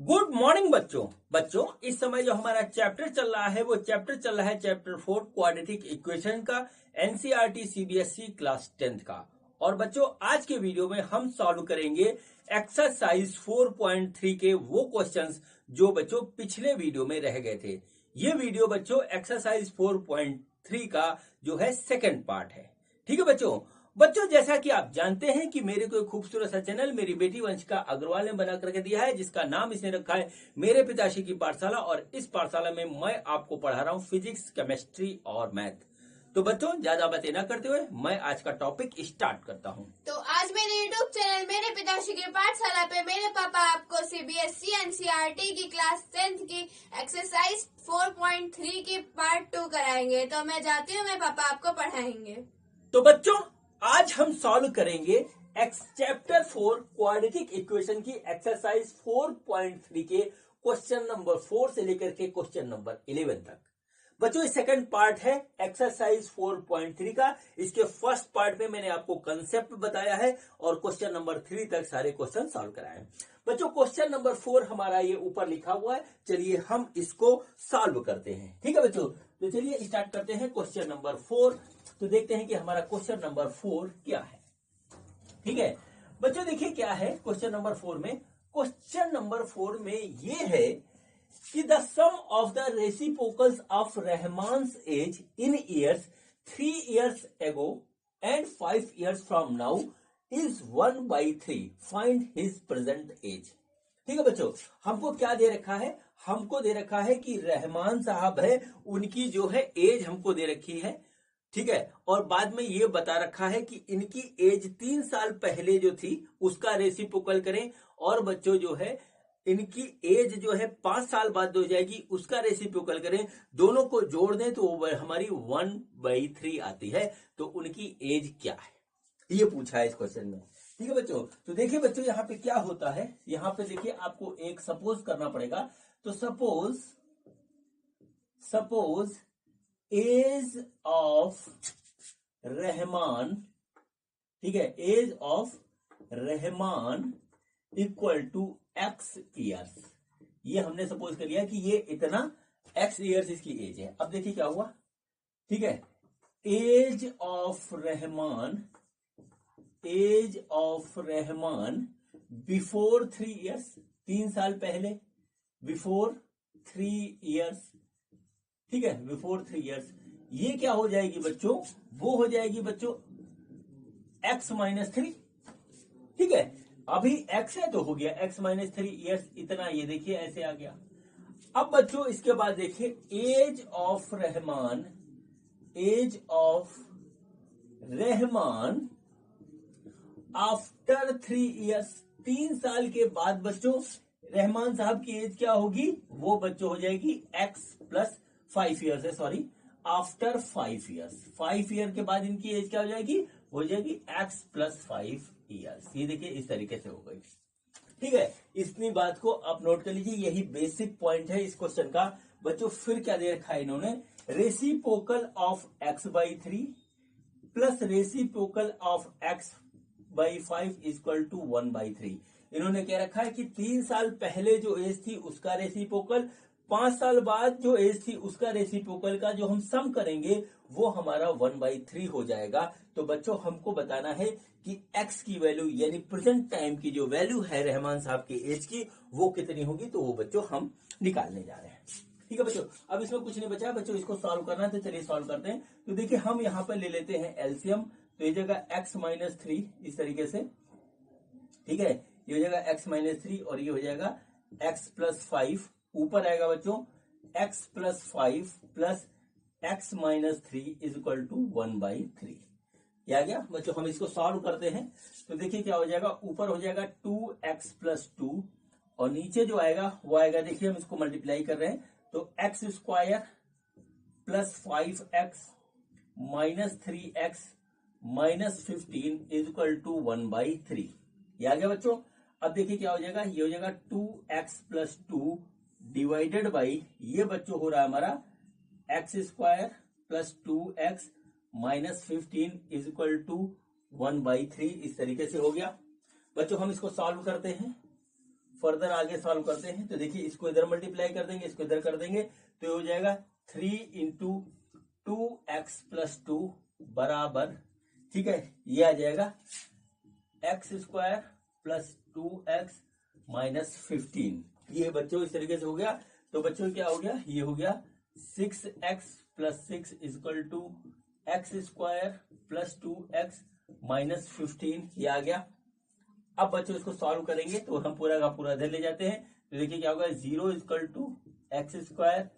Good morning बच्चों इस समय जो हमारा चैप्टर चल रहा है वो चैप्टर 4 क्वाड्रेटिक इक्वेशन का एनसीईआरटी सीबीएसई क्लास 10th का। और बच्चों आज के वीडियो में हम सॉल्व करेंगे एक्सरसाइज 4.3 के वो क्वेश्चंस जो बच्चों पिछले वीडियो में रह गए थे। ये वीडियो बच्चों एक्सरसाइज 4.3 का जो है सेकंड पार्ट है। ठीक है बच्चों जैसा कि आप जानते हैं कि मेरे को एक खूबसूरत सा चैनल मेरी बेटी वंशिका अग्रवाल ने बना करके दिया है, जिसका नाम इसने रखा है मेरे पिताश्री की पाठशाला। और इस पाठशाला में मैं आपको पढ़ा रहा हूं फिजिक्स, केमिस्ट्री और मैथ। तो बच्चों ज्यादा बातें न करते हुए मैं आज का टॉपिक स्टार्ट करता हूं। तो आज मेरे यूट्यूब चैनल मेरे पिताश्री की पाठशाला पे मेरे पापा आपको सीबीएसई एनसीईआरटी की क्लास 10th की एक्सरसाइज 4.3 की पार्ट 2 कराएंगे। तो मैं जाती हूँ, मेरे पापा आपको पढ़ाएंगे। तो बच्चों आज हम सॉल्व करेंगे चैप्टर 4 क्वाड्रेटिक इक्वेशन की एक्सरसाइज 4.3 के क्वेश्चन नंबर 4 से लेकर के क्वेश्चन नंबर 11 तक। बच्चों ये सेकंड पार्ट है एक्सरसाइज 4.3 का। इसके फर्स्ट पार्ट में मैंने आपको कंसेप्ट बताया है और क्वेश्चन नंबर 3 तक सारे क्वेश्चन सॉल्व कराए हैं। बच्चों क्वेश्चन नंबर 4 हमारा ये ऊपर लिखा हुआ है, चलिए हम इसको सॉल्व करते हैं। ठीक है बच्चों, तो चलिए स्टार्ट करते हैं क्वेश्चन नंबर 4। तो देखते हैं कि हमारा क्वेश्चन नंबर 4 क्या है। ठीक है बच्चों, देखिए क्या है क्वेश्चन नंबर 4 में। क्वेश्चन नंबर 4 में ये है कि the sum of the reciprocals of Rahman's ages in years 3 years ago and 5 years from now is 1/3. Find his present age. ठीक है बच्चों, हमको क्या दे रखा है? हमको दे रखा है कि रहमान साहब है, उनकी जो है एज हमको दे रखी है। ठीक है, और बाद में ये बता रखा है कि इनकी एज 3 साल पहले जो थी उसका रेसिप्रोकल करें, और बच्चों जो है इनकी एज जो है 5 साल बाद हो जाएगी उसका रेसिप्रोकल करें। दोनों को जोड़ दें तो वो हमारी 1/3 आती है। तो उनकी एज क्या है ये पूछा है इस क्वेश्चन में। ठीक है बच्चों, तो देखिए बच्चों यहाँ पे क्या होता है। यहाँ पे देखिए आपको एक सपोज करना पड़ेगा। तो सपोज एज ऑफ रहमान, ठीक है, age of Rahman equal to x years. ये हमने सपोज कर लिया कि ये इतना एक्स ईयर्स इसकी एज है। अब देखिए क्या हुआ। ठीक है, age of Rahman before 3 years, 3 साल पहले, बिफोर 3 years। ठीक है, बिफोर 3 years ये क्या हो जाएगी बच्चों? वो हो जाएगी बच्चों x-3। ठीक है, अभी x है तो हो गया x-3 years इतना। ये देखिए ऐसे आ गया। अब बच्चों इसके बाद देखिए age of Rahman after 3 years, 3 साल के बाद बच्चों रहमान साहब की एज क्या होगी? वो बच्चों हो जाएगी x प्लस 5 years है, सॉरी, आफ्टर 5 years। 5 year के बाद इनकी एज क्या हो जाएगी? हो जाएगी x प्लस 5 years। ये देखिए इस तरीके से हो गई। ठीक है, इतनी बात को आप नोट कर लीजिए, यही बेसिक पॉइंट है इस क्वेश्चन का। बच्चों फिर क्या दे रखा है इन्होंने? Reciprocal of x/3 plus reciprocal of x/5 equal to 1/3। इन्होंने क्या रखा है कि 3 साल पहले जो एज थी उसका रेसिप्रोकल, 5 साल बाद जो एज थी उसका रेसिप्रोकल का जो हम सम करेंगे वो हमारा 1/3 हो जाएगा। तो बच्चों हमको बताना है कि x की वैल्यू यानी प्रेजेंट टाइम की जो वैल्यू है रहमान साहब की एज की वो कितनी होगी। तो वो बच्चों हम निकालने जा रहे हैं। ठीक है बच्चों, अब इसमें कुछ नहीं बचा बच्चों, इसको सॉल्व करना है। तो चलिए सॉल्व करते हैं। तो देखिए हम यहाँ पर ले लेते हैं एलसीएम। तो ये जगह x-3 इस तरीके से। ठीक है, ये हो जाएगा x-3 और ये हो जाएगा x प्लस 5। ऊपर आएगा बच्चों x plus 5 plus x-3 is equal to 1/3। ये आ गया बच्चों। हम इसको सॉल्व करते हैं। तो देखिए क्या हो जाएगा। ऊपर हो जाएगा 2x प्लस 2 और नीचे जो आएगा वो आएगा, देखिए हम इसको मल्टीप्लाई कर रहे हैं। तो x² plus 5x minus 3x minus 15 is equal to 1/3। ये आ गया बच्चों। अब देखिए क्या हो जाएगा। ये हो जाएगा 2x प्लस 2 डिवाइडेड बाई, ये बच्चों हो रहा है हमारा x² plus 2x minus 15 is equal to 1/3। इस तरीके से हो गया बच्चों। हम इसको सॉल्व करते हैं। फर्दर आगे सॉल्व करते हैं। तो देखिए इसको इधर मल्टीप्लाई कर देंगे, इसको इधर कर देंगे, तो ये हो जाएगा 3 इंटू 2x+2 बराबर, ठीक है, ये आ जाएगा x² प्लस 2x माइनस 15। ये बच्चों इस तरीके से हो गया। तो बच्चों क्या हो गया, ये हो गया 6x plus 6 equal to x² plus 2x minus 15, ये आ गया। अब बच्चों इसको सॉल्व करेंगे तो हम पूरा का पूरा इधर ले जाते हैं। तो देखिए क्या होगा, 0 equal to x²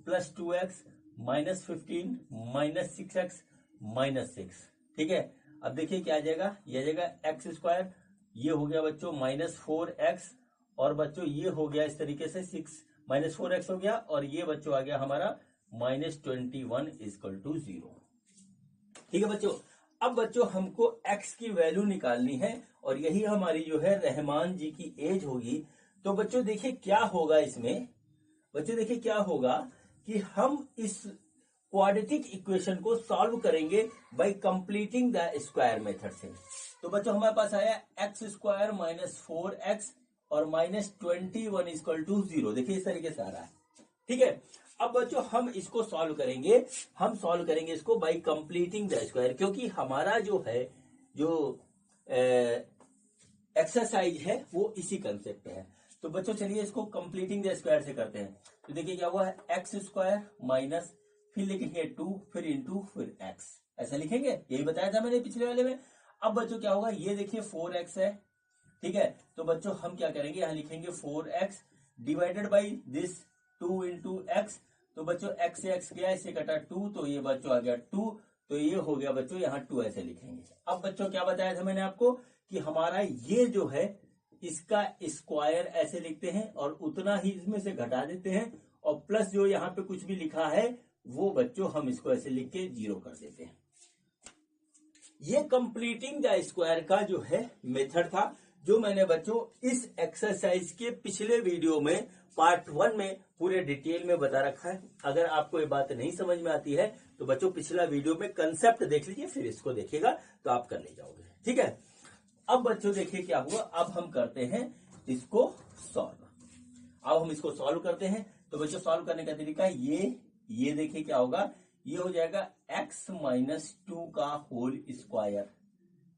plus 2x minus 15 minus 6x minus 6, ठीक है। अब देखिए क्या आ जाएगा, ये आ जाएगा x², ये हो गया बच्चों माइनस 4x, और बच्चों ये हो गया इस तरीके से 6 माइनस 4x हो गया, और ये बच्चों आ गया हमारा माइनस 21 इक्वल टू 0, ठीक है बच्चों। अब बच्चों हमको x की वैल्यू निकालनी है, और यही हमारी जो है रहमान जी की एज होगी। तो बच्चों देखिए क्या होगा इसमें, बच्चों देखिए क्या होगा कि हम इस क्वाड्रेटिक इक्वेशन को सॉल्व करेंगे bye completing the square method से। तो बच्चों हमारे पास आया x² माइनस 4x और माइनस 21 इक्वल टू 0। देखिए इस तरीके से आ रहा है, ठीक है। अब बच्चों हम इसको सॉल्व करेंगे, हम सॉल्व करेंगे इसको बाय कंप्लीटिंग द स्क्वायर, क्योंकि हमारा जो है जो एक्सरसाइज है वो इसी कंसेप्ट पे है। तो बच्चों चलिए इसको कंप्लीटिंग द स्क्वायर से करते हैं। तो देखिए क्या हुआ है, x² माइनस, फिर लिखेंगे 2, फिर इंटू, फिर x, ऐसा लिखेंगे, यही बताया था मैंने पिछले वाले में। अब बच्चों क्या होगा, ये देखिए 4x है, ठीक है। तो बच्चों हम क्या करेंगे, यहां लिखेंगे 4x divided by this 2 into x। तो बच्चों x से x गया, इससे कटा 2, तो ये बच्चों आ गया 2, तो ये हो गया बच्चों यहाँ 2 ऐसे लिखेंगे। अब बच्चों क्या बताया था मैंने आपको कि हमारा ये जो है इसका स्क्वायर ऐसे लिखते हैं, और उतना ही इसमें से घटा देते हैं, और प्लस जो यहाँ पे कुछ भी लिखा है वो बच्चों हम इसको ऐसे लिख के 0 कर देते हैं। ये कंप्लीटिंग द स्क्वायर का जो है मेथड था, जो मैंने बच्चों इस एक्सरसाइज के पिछले वीडियो में पार्ट 1 में पूरे डिटेल में बता रखा है। अगर आपको ये बात नहीं समझ में आती है तो बच्चों पिछला वीडियो में कंसेप्ट देख लीजिए, फिर इसको देखिएगा तो आप कर ले जाओगे, ठीक है। अब बच्चों देखिए क्या हुआ, अब हम करते हैं इसको सॉल्व। अब हम इसको सॉल्व करते हैं। तो बच्चों सॉल्व करने का तरीका ये देखिए क्या होगा, ये हो जाएगा x माइनस 2 का होल स्क्वायर,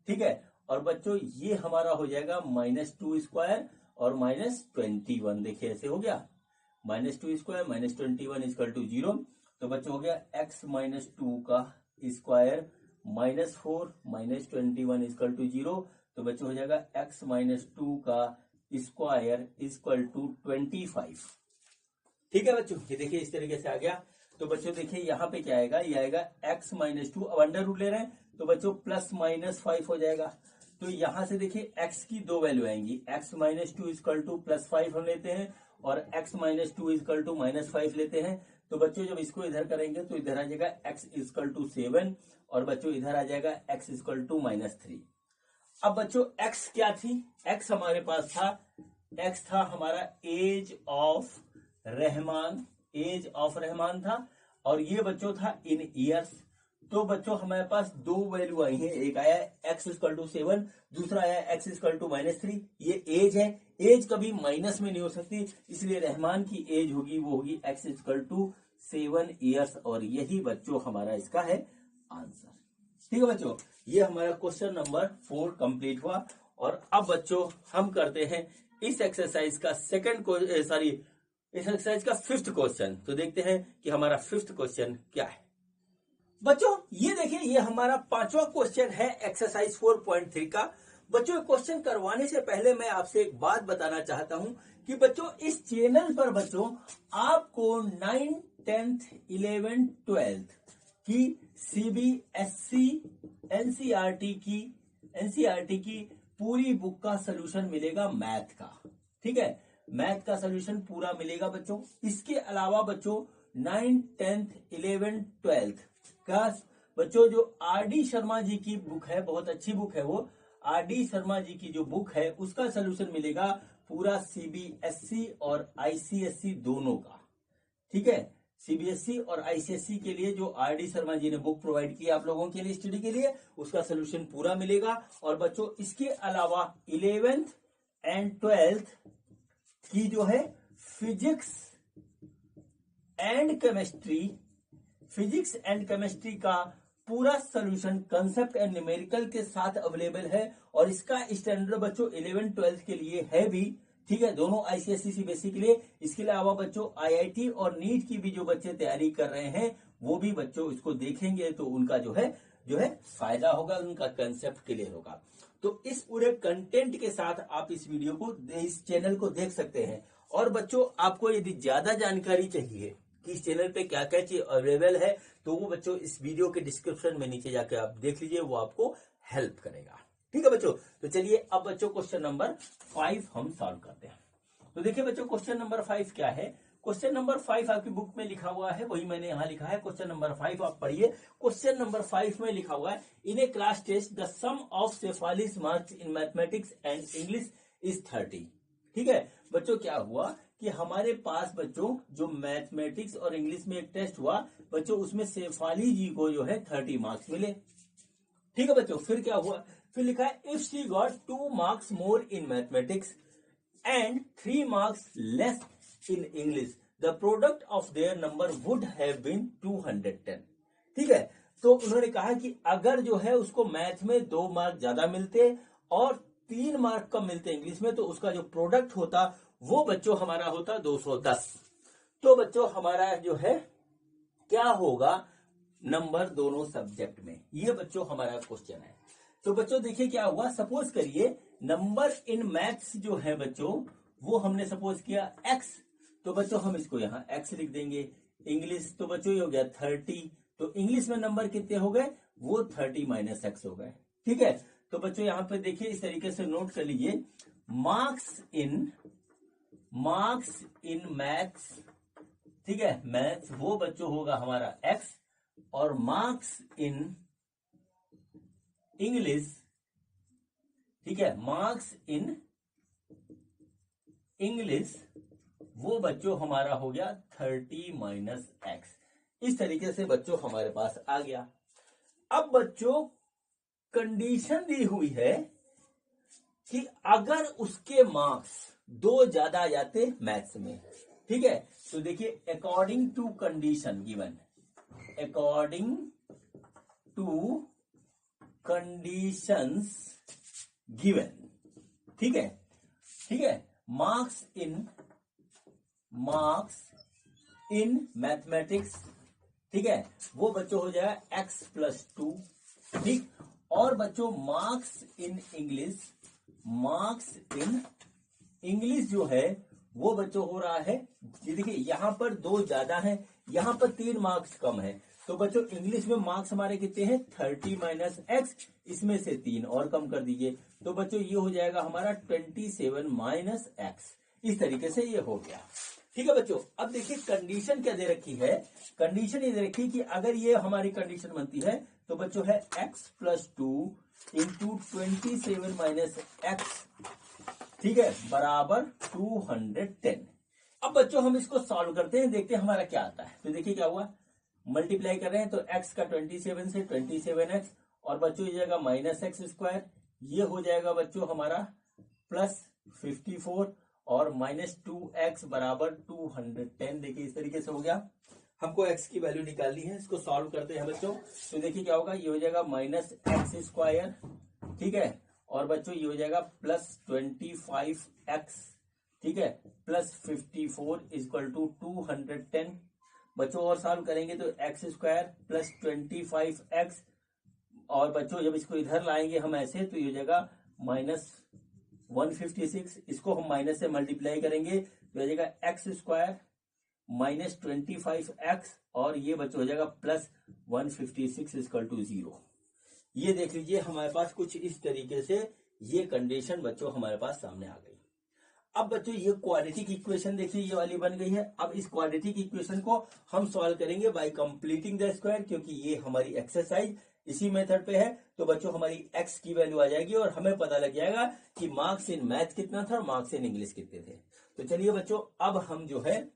ठीक है। और बच्चों ये हमारा हो जाएगा माइनस 2 स्क्वायर और माइनस 21, देखिए ऐसे हो गया, minus 2 square minus 21 equal to 0। तो बच्चों हो गया x माइनस 2 का square minus 4 minus 21 equal to 0। तो बच्चों हो जाएगा x माइनस 2 का स्क्वायर इक्वल टू 25, ठीक है बच्चों। ये देखिए इस तरीके से आ गया। तो बच्चों देखिए यहाँ पे क्या आएगा, ये आएगा x माइनस 2, अब अंडर रूट ले रहे हैं तो बच्चों प्लस माइनस 5 हो जाएगा। तो यहां से देखिए x की दो वैल्यू आएंगी, x minus 2 equal to plus 5 हम लेते हैं, और x minus 2 equal to minus 5 लेते हैं। तो बच्चों जब इसको इधर करेंगे तो इधर आ जाएगा x इक्वल टू 7, और बच्चों इधर आ जाएगा x इक्वल टू माइनस 3। अब बच्चों x क्या थी, x हमारे पास था, x था हमारा एज ऑफ रहमान था, और ये बच्चों था इन ईयर्स। तो बच्चों हमारे पास दो वैल्यू आई हैं, एक आया x इक्वल टू 7, दूसरा आया x इक्वल टू माइनस 3। ये एज है, एज कभी माइनस में नहीं हो सकती, इसलिए रहमान की एज होगी वो होगी x इक्वल टू 7 ईयर्स, और यही बच्चों हमारा इसका है आंसर, ठीक है बच्चों। ये हमारा क्वेश्चन नंबर 4 कंप्लीट हुआ। और अब बच्चों हम करते हैं इस एक्सरसाइज का इस एक्सरसाइज का 5th क्वेश्चन। तो देखते हैं कि हमारा 5th क्वेश्चन क्या है। बच्चों ये देखिए, ये हमारा 5वां क्वेश्चन है एक्सरसाइज 4.3 का। बच्चों क्वेश्चन करवाने से पहले मैं आपसे एक बात बताना चाहता हूं कि बच्चों इस चैनल पर बच्चों आपको 9th, 10th, 11th, 12th की सीबीएसई एनसीईआरटी की पूरी बुक का सोल्यूशन मिलेगा मैथ का, ठीक है। मैथ का सोल्यूशन पूरा मिलेगा बच्चों। इसके अलावा बच्चों 9th, 10th, 11th, 12th का बच्चों जो आरडी शर्मा जी की बुक है, बहुत अच्छी बुक है वो, आरडी शर्मा जी की जो बुक है उसका सोल्यूशन मिलेगा पूरा सीबीएसई और आईसीएसई दोनों का, ठीक है। सीबीएसई और आईसीएसई के लिए जो आरडी शर्मा जी ने बुक प्रोवाइड की आप लोगों के लिए स्टडी के लिए, उसका सोल्यूशन पूरा मिलेगा। और बच्चों इसके अलावा 11th एंड 12th की जो है फिजिक्स एंड केमिस्ट्री का पूरा सॉल्यूशन कंसेप्ट एंड न्यूमेरिकल के साथ अवेलेबल है। और इसका स्टैंडर्ड बच्चों 11th 12th के लिए है भी, ठीक है, दोनों आईसीएसई सीबीएसई के लिए। इसके अलावा बच्चों आईआईटी और नीट की भी जो बच्चे तैयारी कर रहे हैं वो भी बच्चों इसको देखेंगे तो उनका जो है फायदा होगा, उनका कंसेप्ट क्लियर होगा। तो इस पूरे कंटेंट के साथ आप इस वीडियो को, इस चैनल को देख सकते हैं। और बच्चों आपको यदि ज्यादा जानकारी चाहिए कि इस चैनल पे क्या क्या चीज अवेलेबल है तो वो बच्चों इस वीडियो के डिस्क्रिप्शन में नीचे जाकर आप देख लीजिए, वो आपको हेल्प करेगा। ठीक है बच्चों, तो चलिए अब बच्चों क्वेश्चन नंबर 5 हम सॉल्व करते हैं। तो देखिए बच्चों क्वेश्चन नंबर 5 क्या है। क्वेश्चन नंबर 5 आपकी बुक में लिखा हुआ है, वही मैंने यहाँ लिखा है। क्वेश्चन नंबर 5 आप पढ़िए। क्वेश्चन नंबर 5 में लिखा हुआ है, in a class test the sum of Shefali's marks in mathematics and English is 30। ठीक है बच्चों, क्या हुआ कि हमारे पास बच्चों जो मैथमेटिक्स और इंग्लिश में एक टेस्ट हुआ बच्चों, उसमें शेफाली जी को जो है 30 मार्क्स मिले। ठीक है बच्चों, फिर क्या हुआ, फिर लिखा है if she got 2 marks more in mathematics and 3 marks less in English the product of their number would have been 210। ठीक है, तो उन्होंने कहा कि अगर जो है उसको मैथ में 2 मार्क ज्यादा मिलते और 3 मार्क कम मिलते इंग्लिश में, तो उसका जो प्रोडक्ट होता वो बच्चों हमारा होता 210। तो बच्चों हमारा जो है क्या होगा नंबर दोनों सब्जेक्ट में, ये बच्चों हमारा क्वेश्चन है। तो बच्चों देखिए क्या हुआ, सपोज करिए नंबर इन मैथ्स जो है बच्चों वो हमने सपोज किया x, तो बच्चों हम इसको यहाँ x लिख देंगे। इंग्लिश तो बच्चों ये हो गया 30, तो इंग्लिश में नंबर कितने हो गए, वो 30 माइनस x हो गए। ठीक है, तो बच्चों यहाँ पे देखिए इस तरीके से नोट कर लीजिए, मार्क्स इन मैथ्स, ठीक है, मैथ्स वो बच्चों होगा हमारा x, और मार्क्स इन इंग्लिश, ठीक है, मार्क्स इन इंग्लिश वो बच्चों हमारा हो गया 30 माइनस x। इस तरीके से बच्चों हमारे पास आ गया। अब बच्चों कंडीशन दी हुई है कि अगर उसके मार्क्स 2 ज्यादा आ जाते मैथ्स में, ठीक है, तो देखिए according to condition given, according to conditions given, ठीक है, मार्क्स इन मैथमेटिक्स, ठीक है, वो बच्चों हो जाएगा x+2। ठीक, और बच्चों मार्क्स इन इंग्लिश जो है वो बच्चों हो रहा है, ये देखिए यहां पर 2 ज्यादा है, यहां पर 3 मार्क्स कम है, तो बच्चों इंग्लिश में मार्क्स हमारे कितने हैं 30 माइनस x, इसमें से 3 और कम कर दीजिए, तो बच्चों ये हो जाएगा हमारा 27 माइनस x। इस तरीके से ये हो गया। ठीक है बच्चों, अब देखिए कंडीशन क्या दे रखी है, कंडीशन ये दे रखी है कि अगर ये हमारी कंडीशन बनती है तो बच्चों है x+2 इंटू 27 माइनस x, ठीक है, बराबर 210। अब बच्चों हम इसको सॉल्व करते हैं, देखते हैं हमारा क्या आता है। तो देखिए क्या हुआ, मल्टीप्लाई कर रहे हैं तो x का 27 से 27x, और बच्चों ये जाएगा माइनस x², ये हो जाएगा बच्चों हमारा प्लस 54 और माइनस 2x बराबर 210। देखिए इस तरीके से हो गया। हमको x की वैल्यू निकालनी है, इसको सॉल्व करते हैं बच्चों। तो देखिए क्या होगा, ये हो जाएगा माइनस x², ठीक है, और बच्चों ये हो जाएगा प्लस 25x, ठीक है, प्लस 54 इक्वल टू 210। बच्चों और सॉल्व करेंगे तो x² प्लस 25x, और बच्चों जब इसको इधर लाएंगे हम ऐसे तो ये हो जाएगा माइनस 156, इसको हम माइनस से मल्टीप्लाई करेंगे तो हो जाएगा x² माइनस 25x, और ये बच्चों हो जाएगा प्लस 156 इक्वल टू 0। ये देख लीजिए हमारे पास कुछ इस तरीके से ये कंडीशन बच्चों हमारे पास सामने आ गई। अब बच्चों ये क्वाड्रेटिक इक्वेशन देखिए ये वाली बन गई है। अब इस क्वाड्रेटिक इक्वेशन को हम सॉल्व करेंगे बाय कंप्लीटिंग द स्क्वायर, क्योंकि ये हमारी एक्सरसाइज इसी मेथड पे है। तो बच्चों हमारी x की वैल्यू आ जाएगी और हमें पता लग जाएगा कि मार्क्स इन मैथ कितना था और मार्क्स इन इंग्लिश कितने थे। तो चलिए बच्चों अब हम जो है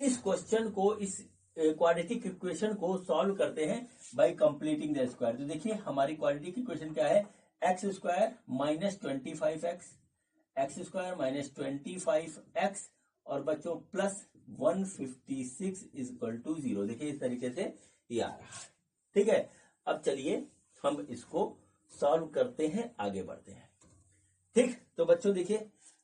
इस क्वेश्चन को, इस क्वाड्रेटिक इक्वेशन को सॉल्व करते हैं बाय कंप्लीटिंग द स्क्वायर। तो देखिए हमारी क्वाड्रेटिक इक्वेशन क्या है, x² minus 25x x square minus 25x और बच्चों प्लस 156 इक्वल टू 0। देखिए इस तरीके से ये आ रहा है। ठीक है, अब चलिए हम इसको सॉल्व करते हैं, आगे बढ़ते हैं। ठीक, तो बच्चों देखिए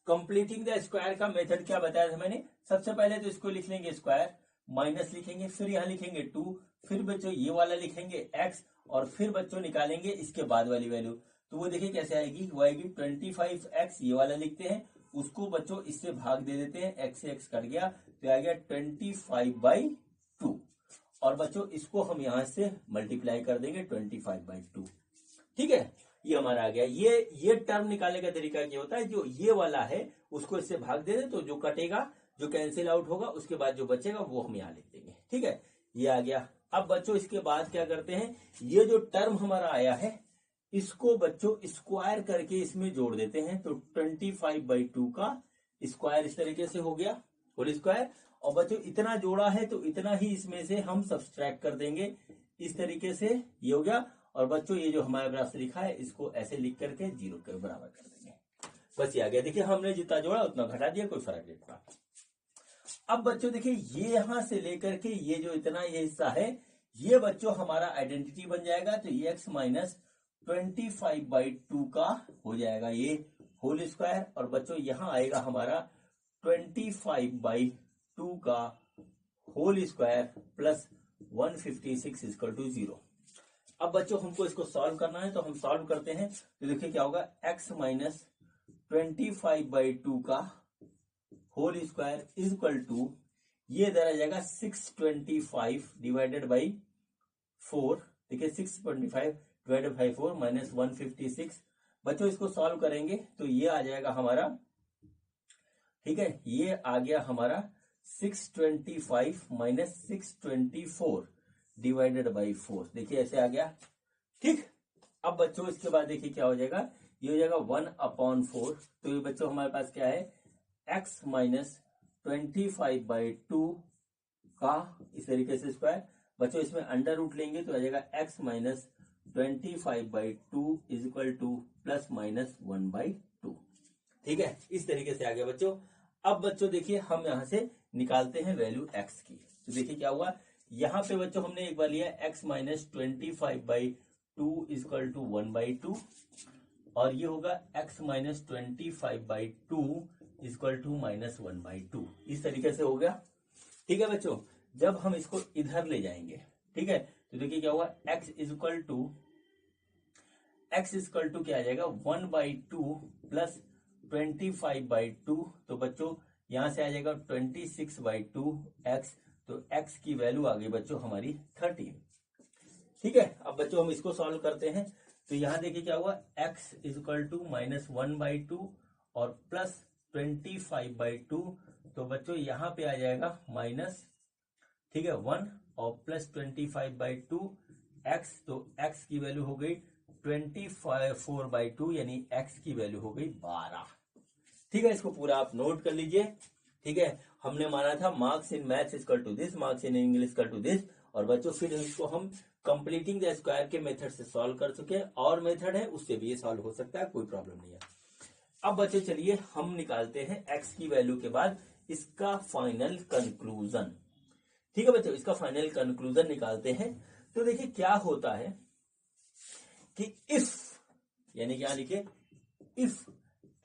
कंप्लीटिंग द स्क्वायर का मेथड क्या बताया था मैंने। सबसे पहले तो इसको लिख लेंगे स्क्वायर, माइनस लिखेंगे, फिर यहां लिखेंगे 2, फिर बच्चों ये वाला लिखेंगे x और फिर बच्चों निकालेंगे इसके बाद वाली वैल्यू। तो वो देखिए कैसे आएगी, वो आएगी 25x, ये वाला लिखते हैं, उसको बच्चों इससे भाग दे देते हैं, x से x कट गया तो आ गया 25/2 और बच्चों इसको हम यहां से मल्टीप्लाई कर देंगे 25/2। ठीक है, ये हमारा आ गया। ये टर्म निकालने का तरीका क्या होता है, जो ये वाला है उसको इससे भाग दे दे तो जो कटेगा, जो कैंसिल आउट होगा, उसके बाद जो बचेगा वो हम यहाँ लिख देंगे। ठीक है, ये आ गया। अब बच्चों इसके बाद क्या करते हैं, ये जो टर्म हमारा आया है इसको बच्चों स्क्वायर करके इसमें जोड़ देते हैं। तो 25/2 का स्क्वायर इस तरीके से हो गया, होल स्क्वायर। और बच्चों इतना जोड़ा है तो इतना ही इसमें से हम सब्सट्रैक्ट कर देंगे, इस तरीके से ये हो गया। और बच्चों ये जो हमारे पास लिखा है इसको ऐसे लिख करके 0 के बराबर कर देंगे, बस ये आ गया। देखिए हमने जितना जोड़ा उतना घटा दिया, कोई फर्क नहीं पड़ा। अब बच्चों देखिए ये यहां से लेकर के ये जो इतना ये हिस्सा है ये बच्चों हमारा आइडेंटिटी बन जाएगा। तो ये x माइनस 25/2 का हो जाएगा ये होल स्क्वायर और बच्चों यहां आएगा हमारा 25/2 का whole square plus 156 equal to 0। अब बच्चों हमको इसको सॉल्व करना है तो हम सॉल्व करते हैं। तो देखिए क्या होगा, x माइनस 25/2 का whole square is equal to ये इधर आ जाएगा 625 डिवाइडेड बाई 4। देखिए 625 डिवाइडेड बाई 4 माइनस 156। बच्चों इसको सॉल्व करेंगे तो ये आ जाएगा हमारा, ठीक है, ये आ गया हमारा 625 माइनस 624 डिवाइडेड बाई 4। देखिए ऐसे आ गया। ठीक, अब बच्चों इसके बाद देखिए क्या हो जाएगा, ये हो जाएगा 1/4। तो ये बच्चों हमारे पास क्या है, x माइनस 25/2 का इस तरीके से स्क्वायर। बच्चों इसमें अंडर रूट लेंगे तो आ जाएगा x minus 25/2 is equal to plus minus 1/2। ठीक है, इस तरीके से आ गया बच्चों। अब बच्चों देखिए हम यहां से निकालते हैं वैल्यू x की। तो देखिए क्या हुआ, यहां पे बच्चों हमने एक बार लिया x minus 25/2 is equal to 1/2 और ये होगा x minus 25/2 equal to minus 1/2। इस तरीके से हो गया। ठीक है बच्चों, जब हम इसको इधर ले जाएंगे, ठीक है, तो देखिए क्या हुआ, x इक्वल टू क्या आ जाएगा 1/2 प्लस 25/2। तो बच्चों यहां से आ जाएगा 26/2x। तो x की वैल्यू आ गई बच्चों हमारी 13। ठीक है, अब बच्चों हम इसको सॉल्व करते हैं। तो यहां देखिए क्या हुआ, x इक्वल टू माइनस 1/2 और प्लस 25/2। तो बच्चों यहां पे आ जाएगा माइनस, ठीक है, 1 और प्लस 25/2 x। तो x की वैल्यू हो गई 24/2 यानी x की वैल्यू हो गई 12। ठीक है, इसको पूरा आप नोट कर लीजिए। ठीक है, हमने माना था marks in maths equal to this, marks in English equal to this. और बच्चों फिर इसको हम कंप्लीटिंग द स्क्वायर के मेथड से सॉल्व कर चुके हैं, और मेथड है उससे भी ये सॉल्व हो सकता है, कोई प्रॉब्लम नहीं है। अब बच्चों चलिए हम निकालते हैं x की वैल्यू के बाद इसका फाइनल कंक्लूजन। ठीक है बच्चों, इसका फाइनल कंक्लूजन निकालते हैं। तो देखिए क्या होता है कि इफ, यानी क्या लिखे, if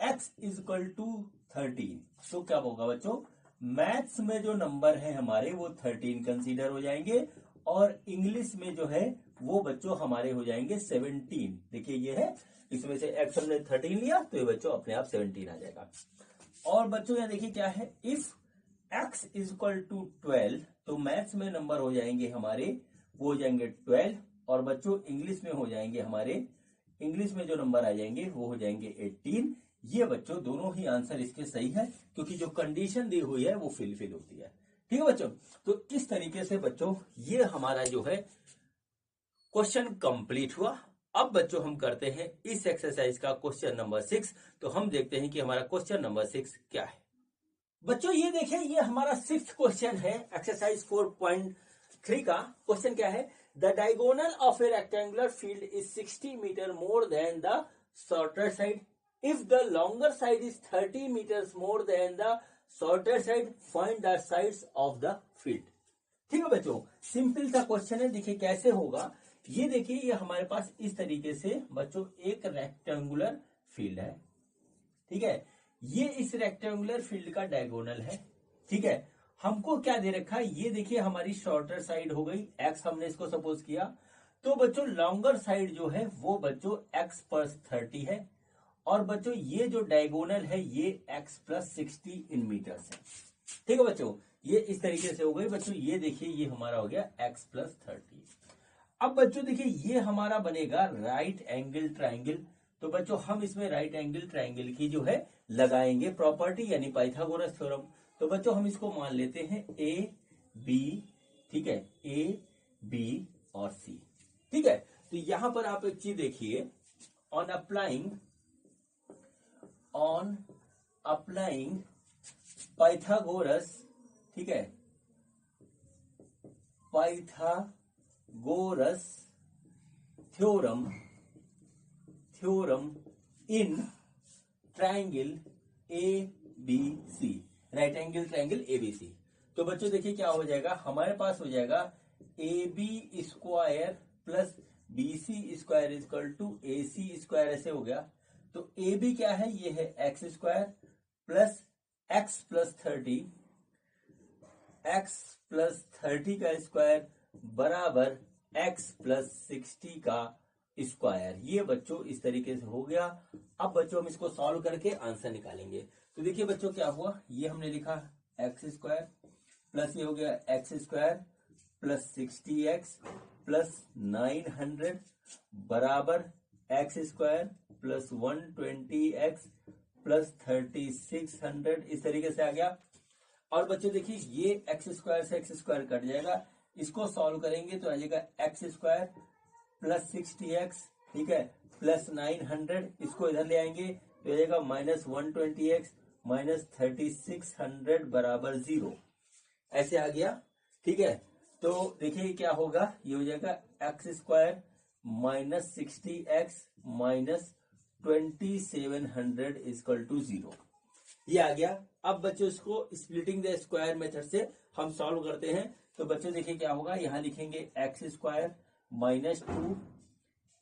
x is equal to 13, तो क्या होगा बच्चों, मैथ्स में जो नंबर है हमारे वो 13 कंसीडर हो जाएंगे और इंग्लिश में जो है वो बच्चों हमारे हो जाएंगे 17। देखिए ये है, इसमें से x हमने 13 लिया तो ये बच्चों अपने आप 17 आ जाएगा। और बच्चों यहाँ देखिए क्या है, if x is equal to 12, तो मैथ्स में नंबर हो जाएंगे हमारे, वो हो जाएंगे 12 और बच्चों इंग्लिश में हो जाएंगे हमारे, इंग्लिश में जो नंबर आ जाएंगे वो हो जाएंगे 18। ये बच्चों दोनों ही आंसर इसके सही है, क्योंकि जो कंडीशन दी हुई है वो फिलफिल होती है। ठीक है बच्चों, तो इस तरीके से बच्चों ये हमारा जो है क्वेश्चन कंप्लीट हुआ। अब बच्चों हम करते हैं इस एक्सरसाइज का क्वेश्चन नंबर 6। तो हम देखते हैं कि हमारा क्वेश्चन नंबर 6 क्या है। बच्चों ये देखें, ये हमारा 6th क्वेश्चन है एक्सरसाइज 4.3 का। क्वेश्चन क्या है, the diagonal of a rectangular field is 60 metre more than the shorter side. If the longer side is 30 metres more than the shorter side, find the sides of the field. ठीक है बच्चों, simple सा question है। देखिए कैसे होगा ये, देखिए ये हमारे पास इस तरीके से बच्चों एक रेक्टेंगुलर फील्ड है। ठीक है, ये इस रेक्टेंगुलर फील्ड का डायगोनल है। ठीक है, हमको क्या दे रखा है, ये देखिए हमारी शॉर्टर साइड हो गई एक्स, हमने इसको सपोज किया। तो बच्चों लॉन्गर साइड जो है वो बच्चों एक्स प्लस 30 है, और बच्चों ये जो डायगोनल है ये एक्स प्लस 60 इन मीटर्स है। ठीक है बच्चों, ये इस तरीके से हो गई बच्चों। ये देखिए ये हमारा हो गया एक्स प्लस 30। अब बच्चों देखिए ये हमारा बनेगा राइट एंगल ट्राइंगल। तो बच्चों हम इसमें राइट एंगल ट्राइंगल की जो है लगाएंगे प्रॉपर्टी, यानी पाइथागोरस थ्योरम। तो बच्चों हम इसको मान लेते हैं ए बी। ठीक है, ए बी और सी। ठीक है, तो यहां पर आप एक चीज देखिए, ऑन अप्लाइंग पाइथागोरस, ठीक है, Pythagoras theorem in triangle A B C, right angle triangle ABC. तो बच्चों देखिए क्या हो जाएगा, हमारे पास हो जाएगा A B square plus B C square equal to A C square, ऐसे हो गया। तो ए बी क्या है, ये है x square plus x plus 30, x plus 30 का स्क्वायर बराबर एक्स प्लस 60 का स्क्वायर। ये बच्चों इस तरीके से हो गया। अब बच्चों हम इसको सॉल्व करके आंसर निकालेंगे। तो देखिए बच्चों क्या हुआ, ये हमने लिखा एक्स स्क्वायर प्लस ये हो गया x square plus 60x plus 900 बराबर x square plus 120x plus 3600, इस तरीके से आ गया। और बच्चों देखिए ये एक्स स्क्वायर से एक्स स्क्वायर कट जाएगा, इसको सॉल्व करेंगे तो आ जाएगा एक्स स्क्वायर प्लस 60x, ठीक है, प्लस 900, इसको इधर ले आएंगे तो आ जाएगा माइनस 120x माइनस 3600 बराबर 0, ऐसे आ गया। ठीक है, तो देखिए क्या होगा, ये हो जाएगा x square minus 60x minus 2700 equal to 0, ये आ गया। अब बच्चों इसको स्प्लिटिंग द स्क्वायर मेथड से हम सॉल्व करते हैं। तो बच्चों देखिए क्या होगा, यहां लिखेंगे x square minus 2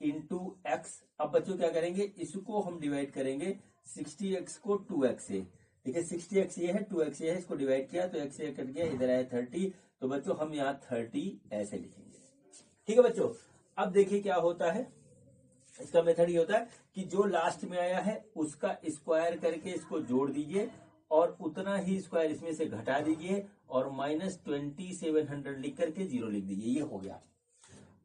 into x. अब बच्चों क्या करेंगे, इसको हम डिवाइड करेंगे 60x को 2x से। देखिए 60x ये है, 2x ये है, इसको डिवाइड किया तो x से कट गया, इधर आया 30। तो बच्चों हम यहाँ 30 ऐसे लिखेंगे। ठीक है बच्चों, अब देखिए क्या होता है, इसका मेथड ये होता है कि जो लास्ट में आया है उसका स्क्वायर करके इसको जोड़ दीजिए और उतना ही स्क्वायर इसमें से घटा दीजिए और माइनस 2700 लिख करके 0 लिख दीजिए, ये हो गया।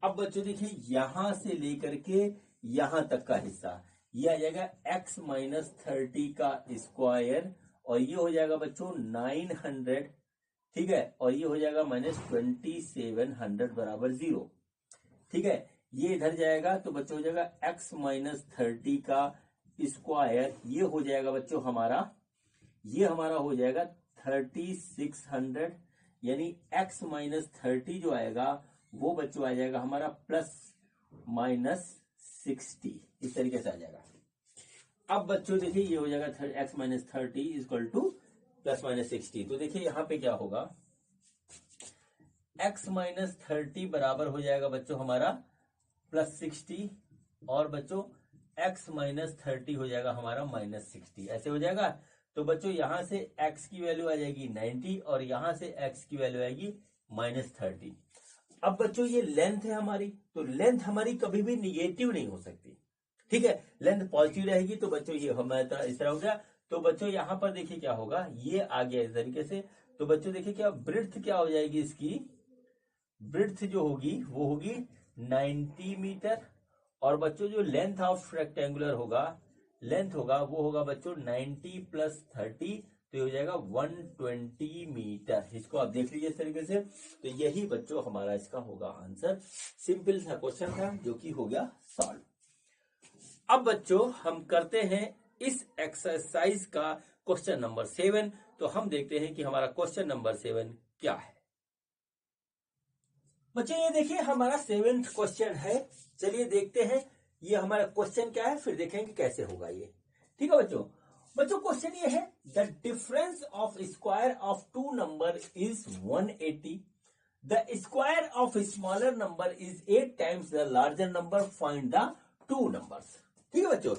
अब बच्चों देखिए यहां से लेकर के यहां तक का हिस्सा ये आ जाएगा x माइनस 30 का स्क्वायर, और ये हो जाएगा बच्चों 900, ठीक है, और ये हो जाएगा माइनस 2700 बराबर 0। ठीक है, ये इधर जाएगा तो बच्चों हो जाएगा x माइनस 30 का स्क्वायर, ये हो जाएगा बच्चों हमारा, ये हमारा हो जाएगा 3600, यानी x माइनस 30 जो आएगा वो बच्चों आ जाएगा हमारा प्लस माइनस 60, इस तरीके से आ जाएगा। अब बच्चों देखिए ये हो जाएगा x minus 30 equal to plus minus 60। तो देखिए यहां पे क्या होगा, x माइनस 30 बराबर हो जाएगा बच्चों हमारा प्लस 60, और बच्चों x माइनस 30 हो जाएगा हमारा माइनस 60, ऐसे हो जाएगा। तो बच्चों यहां से x की वैल्यू आ जाएगी 90 और यहां से x की वैल्यू आएगी माइनस 30। अब बच्चों ये लेंथ है हमारी, तो लेंथ हमारी कभी भी निगेटिव नहीं हो सकती। ठीक है, लेंथ पॉजिटिव रहेगी। तो बच्चों ये हमारा इस तरह हो गया। तो बच्चों यहां पर देखिए क्या होगा, ये आ गया इस तरीके से। तो बच्चों देखिए क्या ब्रेड्थ क्या हो जाएगी, इसकी ब्रेड्थ जो होगी वो होगी 90 मीटर, और बच्चों जो लेंथ ऑफ रेक्टेंगुलर होगा, लेंथ होगा वो होगा बच्चों 90 प्लस 30, तो ये हो जाएगा 120 मीटर। इसको आप देख लीजिए इस तरीके से। तो यही बच्चों हमारा इसका होगा आंसर। सिंपल सा क्वेश्चन था जो कि हो गया सॉल्व। अब बच्चों हम करते हैं इस एक्सरसाइज का क्वेश्चन नंबर 7। तो हम देखते हैं कि हमारा क्वेश्चन नंबर 7 क्या है। बच्चों ये देखिए हमारा 7th क्वेश्चन है। चलिए देखते हैं ये हमारा क्वेश्चन क्या है, फिर देखेंगे कैसे होगा ये। ठीक है बच्चों। बच्चों क्वेश्चन ये है, the difference of square of two number is 180, the square of smaller number is 8 times the larger number, find the two numbers. ठीक है बच्चों।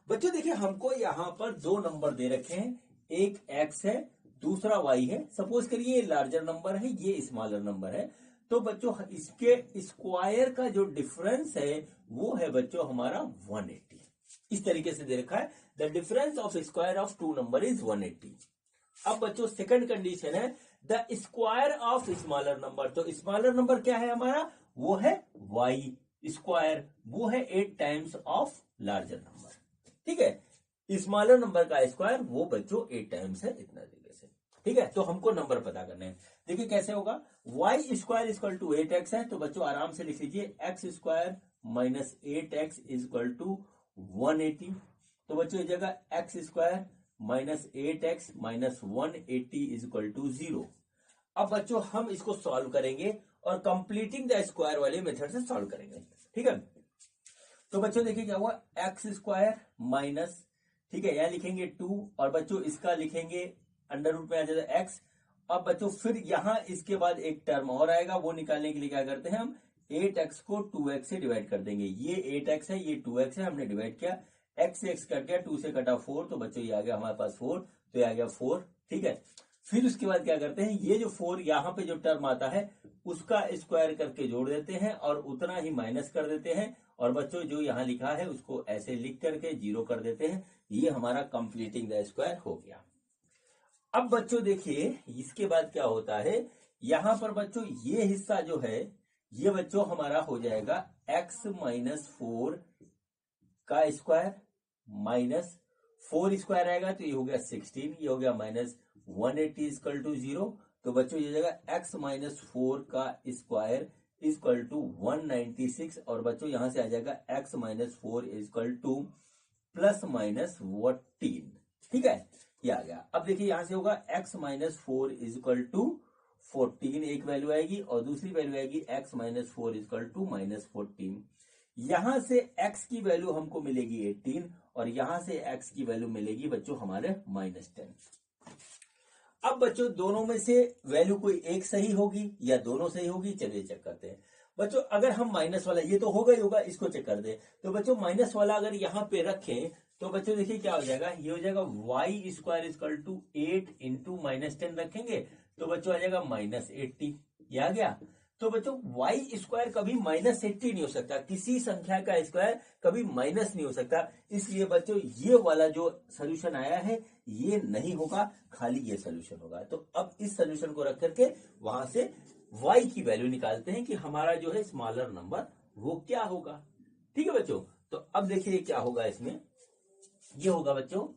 बच्चों देखिए हमको यहां पर दो नंबर दे रखे हैं, एक x है दूसरा y है। सपोज करिए ये लार्जर नंबर है ये स्मॉलर नंबर है, तो बच्चों इसके स्क्वायर का जो डिफरेंस है वो है बच्चों हमारा 180। इस तरीके से दे रखा है, the difference of square of two number is 180। अब बच्चों सेकंड कंडीशन है, the square of smaller number. तो स्मॉलर नंबर क्या है हमारा, वो है y स्क्वायर, वो है 8 टाइम्स ऑफ लार्जर नंबर। ठीक है, स्मॉलर नंबर का स्क्वायर वो बच्चों 8 टाइम्स है, इतना तरीके से। ठीक है, तो हमको नंबर पता करने हैं। देखिए कैसे होगा, y square equal to 8x है, तो बच्चों आराम से लिख लीजिए x square minus 8x equal to 180। तो बच्चों ये जगह x square minus 8x minus 180 equal to 0। अब बच्चों हम इसको सॉल्व करेंगे और कंप्लीटिंग द स्क्वायर वाले मेथड से सॉल्व करेंगे। ठीक है, तो बच्चों देखिए क्या हुआ, एक्स स्क्वायर माइनस, ठीक है, यहां लिखेंगे 2 और बच्चों इसका लिखेंगे अंडर रूट में आ जाता है x। अब बच्चों फिर यहां इसके बाद एक टर्म और आएगा, वो निकालने के लिए क्या करते हैं हम 8x को 2x से डिवाइड कर देंगे। ये 8x है ये 2x है, हमने डिवाइड किया, x से x कट गया, 2 से कटा 4, तो बच्चों ये आ गया हमारे पास 4, तो ये आ गया 4। ठीक है, फिर उसके बाद क्या करते हैं, ये जो 4 यहाँ पे जो टर्म आता है उसका स्क्वायर करके जोड़ देते हैं और उतना ही माइनस कर देते हैं, और बच्चों जो यहाँ लिखा है उसको ऐसे लिख करके 0 कर देते हैं। ये हमारा कंप्लीटिंग द स्क्वायर हो गया। अब बच्चों देखिए इसके बाद क्या होता है, यहां पर बच्चों ये हिस्सा जो है ये बच्चों हमारा हो जाएगा x माइनस 4 का स्क्वायर माइनस 4 स्क्वायर आएगा तो ये हो गया 16, ये हो गया माइनस 180 इक्वल टू 0। तो बच्चों ये जगह x माइनस 4 का स्क्वायर इक्वल टू 196, और बच्चों यहां से आ जाएगा x minus 4 equal to plus minus 14। ठीक है, ये आ गया। अब देखिए यहां से होगा x माइनस 4 इक्वल टू 14 एक वैल्यू आएगी, और दूसरी वैल्यू आएगी x minus 4 equal to minus 14। यहां से x की वैल्यू हमको मिलेगी 18 और यहां से x की वैल्यू मिलेगी बच्चों हमारे माइनस 10। अब बच्चों दोनों में से वैल्यू कोई एक सही होगी या दोनों सही होगी, चलिए चेक करते हैं। बच्चों अगर हम माइनस वाला, ये तो होगा ही होगा, इसको चेक कर दे। तो बच्चों माइनस वाला अगर यहाँ पे रखें तो बच्चों देखिए क्या हो जाएगा, ये हो जाएगा y square equal to 8 into minus 10 रखेंगे तो बच्चों आ जाएगा माइनस 80। ये आ गया। तो बच्चों y स्क्वायर कभी माइनस 80 नहीं हो सकता, किसी संख्या का स्क्वायर कभी माइनस नहीं हो सकता, इसलिए बच्चों ये वाला जो सोल्यूशन आया है ये नहीं होगा, खाली ये सोल्यूशन होगा। तो अब इस सोल्यूशन को रख करके वहां से y की वैल्यू निकालते हैं कि हमारा जो है स्मॉलर नंबर वो क्या होगा। ठीक है बच्चों, तो अब देखिए क्या होगा इसमें, ये होगा बच्चों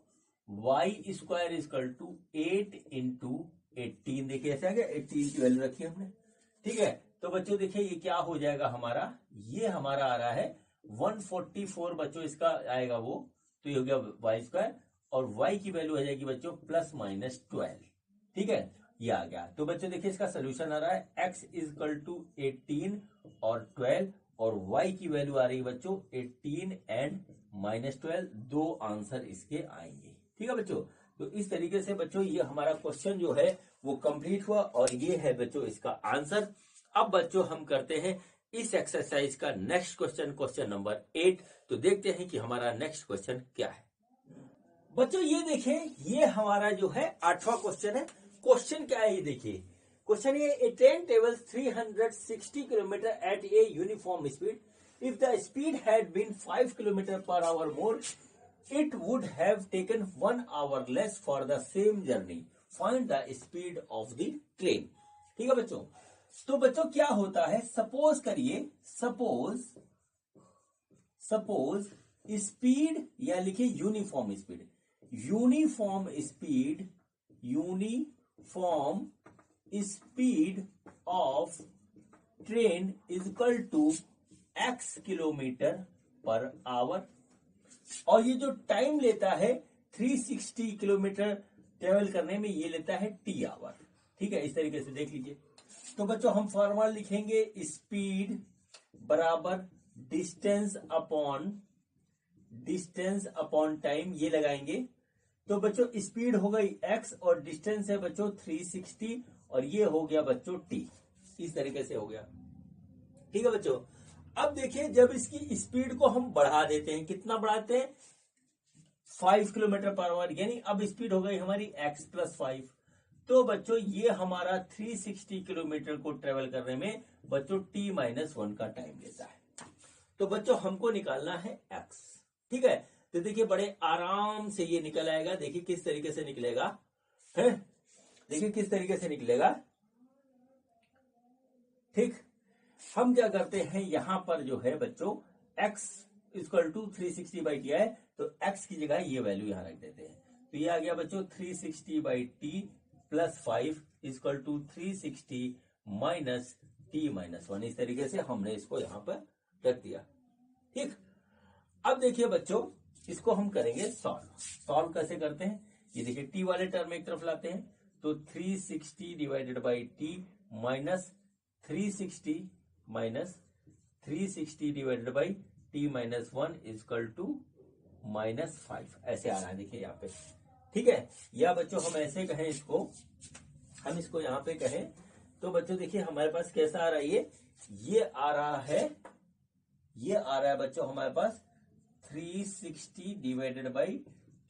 y square equal to 8 into 18। देखिए ऐसे आ गया, 18 की वैल्यू रखी हमने। ठीक है, तो बच्चों देखिए ये क्या हो जाएगा हमारा, ये हमारा आ रहा है 144 बच्चों, इसका आएगा वो, तो ये हो गया y स्क्वायर और y की वैल्यू आ जाएगी बच्चों प्लस माइनस 12। ठीक है, ये आ गया। तो बच्चों देखिए इसका सोल्यूशन आ रहा है x इक्वल टू 18 और 12, और y की वैल्यू आ रही है बच्चों 18 एंड माइनस 12, दो आंसर इसके आएंगे। ठीक है बच्चों, तो इस तरीके से बच्चों ये हमारा क्वेश्चन जो है वो कंप्लीट हुआ और ये है बच्चों इसका आंसर। अब बच्चों हम करते हैं इस एक्सरसाइज का नेक्स्ट क्वेश्चन, क्वेश्चन नंबर 8। तो देखते हैं कि हमारा नेक्स्ट क्वेश्चन क्या है। बच्चों ये देखें, ये हमारा जो है 8वां क्वेश्चन है। क्वेश्चन क्या है ये देखिए, क्वेश्चन ये, a train travels 360 kilometre at a uniform speed, if the speed had been 5 kilometre per hour more, it would have taken 1 hour less for the same journey. Find the speed of the train. ठीक है बच्चों, तो बच्चों क्या होता है, suppose करिए, suppose speed या लिखिए uniform speed, uniform speed of train is equal to x kilometre per hour, और ये जो टाइम लेता है 360 किलोमीटर ट्रेवल करने में, ये लेता है t आवर। ठीक है, इस तरीके से देख लीजिए। तो बच्चों हम फॉर्मूला लिखेंगे, स्पीड बराबर distance upon distance upon time ये लगाएंगे तो बच्चों स्पीड हो गई x और डिस्टेंस है बच्चों 360 और ये हो गया बच्चों t। इस तरीके से हो गया। ठीक है बच्चों, अब देखिए जब इसकी स्पीड को हम बढ़ा देते हैं, कितना बढ़ाते हैं 5 किलोमीटर पर आवर, यानी अब स्पीड हो गई हमारी x प्लस 5। तो बच्चों ये हमारा 360 किलोमीटर को ट्रेवल करने में बच्चों t माइनस 1 का टाइम लेता है। तो बच्चों हमको निकालना है x। ठीक है, तो देखिए बड़े आराम से ये निकल आएगा। देखिए किस तरीके से निकलेगा है, देखिए किस तरीके से निकलेगा। ठीक, हम क्या करते हैं यहां पर जो है बच्चों x equal to 360 by T है, तो x की जगह ये वैल्यू यहां रख देते हैं। तो ये आ गया बच्चों 360 by T plus 5 equal to 360 minus T minus 1। इस तरीके से हमने इसको यहां पर रख दिया। ठीक, अब देखिए बच्चों इसको हम करेंगे सॉल्व। सॉल्व कैसे करते हैं, ये देखिए टी वाले टर्म एक तरफ लाते हैं तो 360 divided by T minus 360 divided by T minus 1 is equal to minus 5 ऐसे आ रहा है। देखिए यहाँ पे, ठीक है, या बच्चों हम ऐसे कहें इसको, हम इसको यहाँ पे कहें तो बच्चों देखिए हमारे पास कैसा आ रहा है, ये आ रहा है, ये आ रहा है बच्चों हमारे पास 360 divided by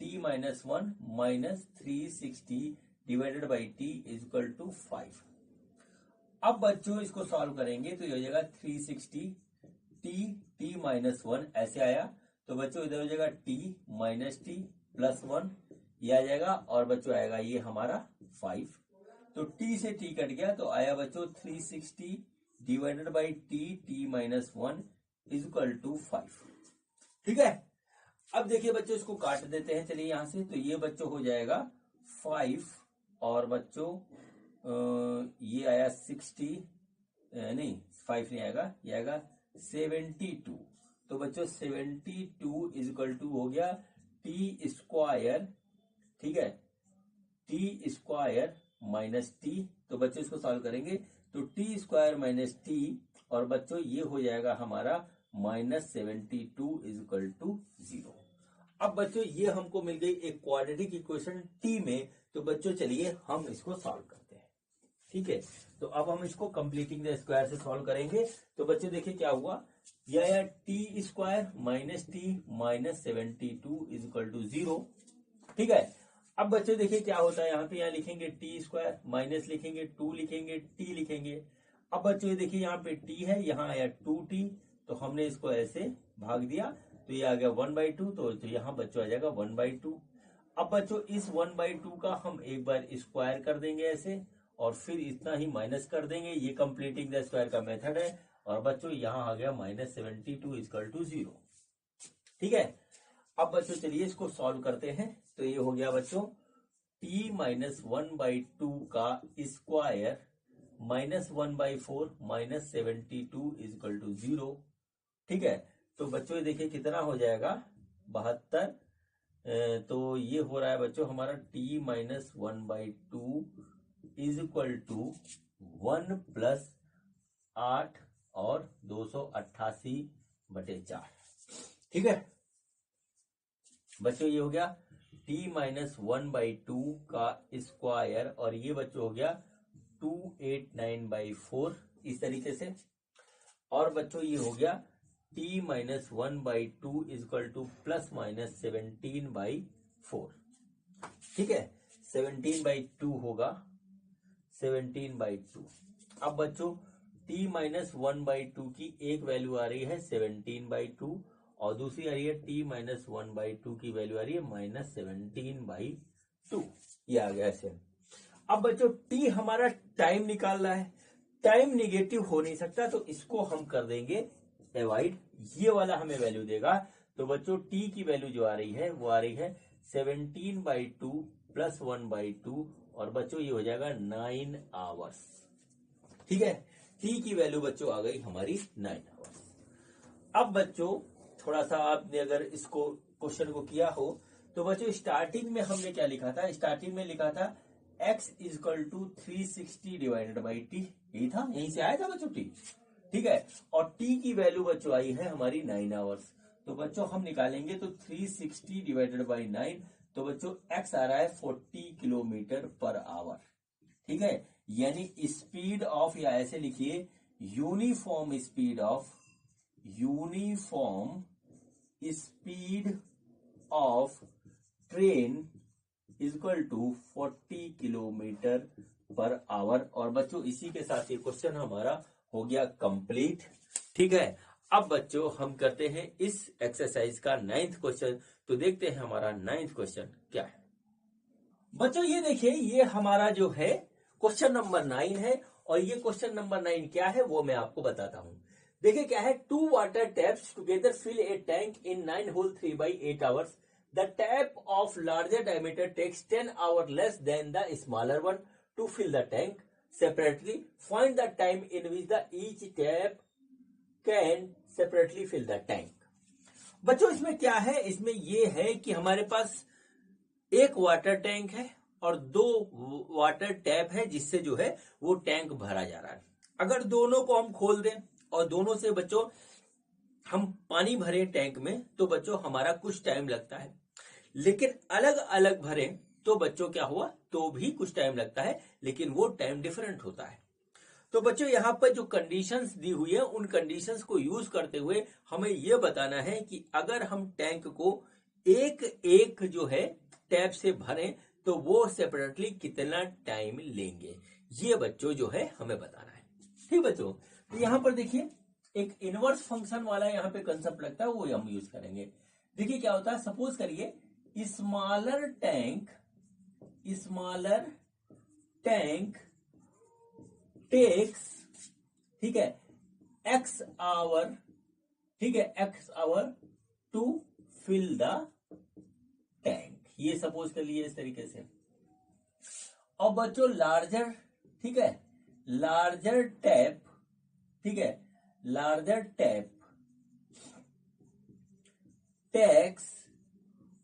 T minus 1 minus 360 divided by T is equal to 5। अब बच्चों इसको सॉल्व करेंगे तो ये हो जाएगा 360 टी माइनस 1 ऐसे आया, तो बच्चों इधर हो जाएगा टी माइनस टी प्लस 1 ये आ जाएगा, और बच्चों आएगा ये हमारा 5। तो टी से टी कट गया तो आया बच्चों 360 divided by T minus 1 is equal to 5। ठीक है, अब देखिए बच्चों इसको काट देते हैं, चलिए यहां से, तो ये बच्चों हो जाएगा 5 और बच्चों ये आया 60 नहीं 5 नहीं आएगा, ये आएगा 72। तो बच्चों 72 इजकल टू हो गया टी स्क्वायर। ठीक है, टी स्क्वायर माइनस टी, तो बच्चों इसको सॉल्व करेंगे तो टी स्क्वायर माइनस टी, और बच्चों ये हो जाएगा हमारा माइनस 72 इजकल टू 0। अब बच्चों ये हमको मिल गई एक क्वाड्रेटिक इक्वेशन टी में, तो बच्चों चलिए हम इसको सॉल्व करते हैं। ठीक है, तो अब हम इसको कंप्लीटिंग द स्क्वायर से सॉल्व करेंगे। तो बच्चों देखिए क्या हुआ, यह T square minus T minus 72 is equal to 0। ठीक है, अब बच्चों देखिए क्या होता है, यहाँ पे यहाँ लिखेंगे टी स्क्वायर माइनस लिखेंगे 2 लिखेंगे टी लिखेंगे। अब बच्चों देखिए यहाँ पे टी है, यहाँ आया 2t, तो हमने इसको ऐसे भाग दिया तो ये आ गया 1/2, तो यहाँ बच्चों आ जाएगा 1/2। अब बच्चों इस 1/2 का हम एक बार स्क्वायर कर देंगे ऐसे, और फिर इतना ही माइनस कर देंगे, ये कंप्लीटिंग द स्क्वायर का मेथड है, और बच्चों यहाँ आ गया माइनस 72 इजकल टू 0। ठीक है, अब बच्चों चलिए इसको सॉल्व करते हैं। तो ये हो गया बच्चों t माइनस 1/2 का square minus 1/4 minus 72 is equal to 0। ठीक है, तो बच्चों देखिए कितना हो जाएगा 72, तो ये हो रहा है बच्चों हमारा t minus 1/2 is equal to 1 plus 8 और 288/4। ठीक है बच्चों, ये हो गया t माइनस 1/2 का स्क्वायर, और ये बच्चों हो गया 289/4 इस तरीके से, और बच्चों ये हो गया t minus 1/2 is equal to plus minus 17/4। ठीक है, 17/2 होगा 17/2। अब बच्चों t माइनस 1/2 की एक वैल्यू आ रही है 17/2, और दूसरी आ रही है t माइनस 1/2 की वैल्यू आ रही है माइनस 17/2। ये आ गया ऐसे। अब बच्चों t हमारा टाइम निकाल रहा है, टाइम निगेटिव हो नहीं सकता, तो इसको हम कर देंगे अवॉइड, ये वाला हमें वैल्यू देगा। तो बच्चों t की वैल्यू जो आ रही है वो आ रही है 17/2 प्लस 1/2, और बच्चों ये हो जाएगा 9 आवर्स। ठीक है, t की वैल्यू बच्चों आ गई हमारी 9 आवर्स। अब बच्चों थोड़ा सा आपने अगर इसको क्वेश्चन को किया हो तो बच्चों स्टार्टिंग में हमने क्या लिखा था, स्टार्टिंग में लिखा था x is equal to 360 divided by T, यही था, यहीं से आया था बच्चों t। ठीक है, और t की वैल्यू बच्चों आई है हमारी 9 आवर्स। तो बच्चों हम निकालेंगे तो 360 डिवाइडेड बाई 9, तो बच्चों x आ रहा है 40 किलोमीटर पर आवर। ठीक है, यानी स्पीड ऑफ, या ऐसे लिखिए uniform speed of train is equal to 40 kilometre per hour. और बच्चों इसी के साथ ये क्वेश्चन हमारा हो गया कंप्लीट। ठीक है, अब बच्चों हम करते हैं इस एक्सरसाइज का 9th क्वेश्चन। तो देखते हैं हमारा 9th क्वेश्चन क्या है। बच्चों ये देखिए, ये हमारा जो है क्वेश्चन नंबर 9 है, और ये क्वेश्चन नंबर 9 क्या है वो मैं आपको बताता हूं। देखिए क्या है, 2 water taps together fill a tank in 9 whole 3/8 hours. The tap of larger diameter takes 10 hours less than the smaller one to fill the tank separately. Find the time in which each tap can separately fill the tank. बच्चों इसमें क्या है, इसमें ये है कि हमारे पास एक वाटर टैंक है और 2 वाटर टैप है जिससे जो है वो टैंक भरा जा रहा है। अगर दोनों को हम खोल दें और दोनों से बच्चों हम पानी भरे टैंक में, तो बच्चों हमारा कुछ टाइम लगता है। लेकिन अलग अलग भरे तो बच्चों क्या हुआ, तो भी कुछ टाइम लगता है, लेकिन वो टाइम डिफरेंट होता है। तो बच्चों यहाँ पर जो कंडीशंस दी हुई है, उन कंडीशंस को यूज करते हुए हमें यह बताना है कि अगर हम टैंक को एक एक जो है टैप से भरें तो वो सेपरेटली कितना टाइम लेंगे, ये बच्चों जो है हमें बताना है। ठीक बच्चों, तो यहाँ पर देखिए एक इनवर्स फंक्शन वाला यहाँ पे कंसेप्ट लगता है, वो हम यूज करेंगे। देखिए क्या होता है, सपोज करिए स्मॉलर टैंक टेक्स, ठीक है, x आवर, ठीक है, x hour to fill the tank, ये सपोज कर लिए इस तरीके से। और बच्चों लार्जर, ठीक है, लार्जर टैप, ठीक है, larger tap takes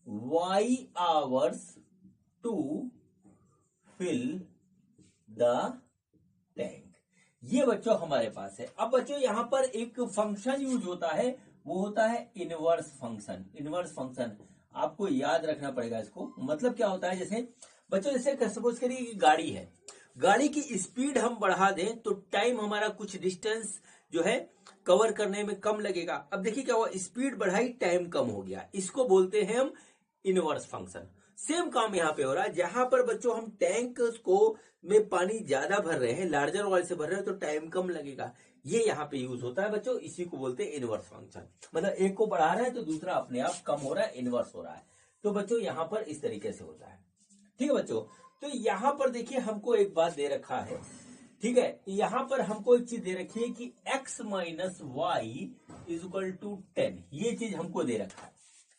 y hours to fill the tank, ये बच्चों हमारे पास है। अब बच्चों यहां पर एक फंक्शन यूज होता है, वो होता है इनवर्स फंक्शन। इनवर्स फंक्शन आपको याद रखना पड़ेगा इसको। मतलब क्या होता है, जैसे बच्चों जैसे सपोज करिए कि गाड़ी है, गाड़ी की स्पीड हम बढ़ा दें तो टाइम हमारा कुछ डिस्टेंस जो है कवर करने में कम लगेगा। अब देखिए क्या हुआ, स्पीड बढ़ाई टाइम कम हो गया, इसको बोलते हैं हम इनवर्स फंक्शन। सेम काम यहाँ पे हो रहा है, जहां पर बच्चों हम टैंक को में पानी ज्यादा भर रहे हैं, लार्जर वाल से भर रहे हैं, तो टाइम कम लगेगा, ये यहाँ पे यूज होता है बच्चों। इसी को बोलते हैं इनवर्स फंक्शन। मतलब एक को बढ़ा रहे हैं तो दूसरा अपने आप कम हो रहा है, इनवर्स हो रहा है। तो बच्चों यहाँ पर इस तरीके से होता है। ठीक है बच्चों, तो यहां पर देखिए हमको एक बात दे रखा है, ठीक है, यहां पर हमको एक चीज दे रखी है कि x minus Y is equal to 10, ये चीज हमको दे रखा है।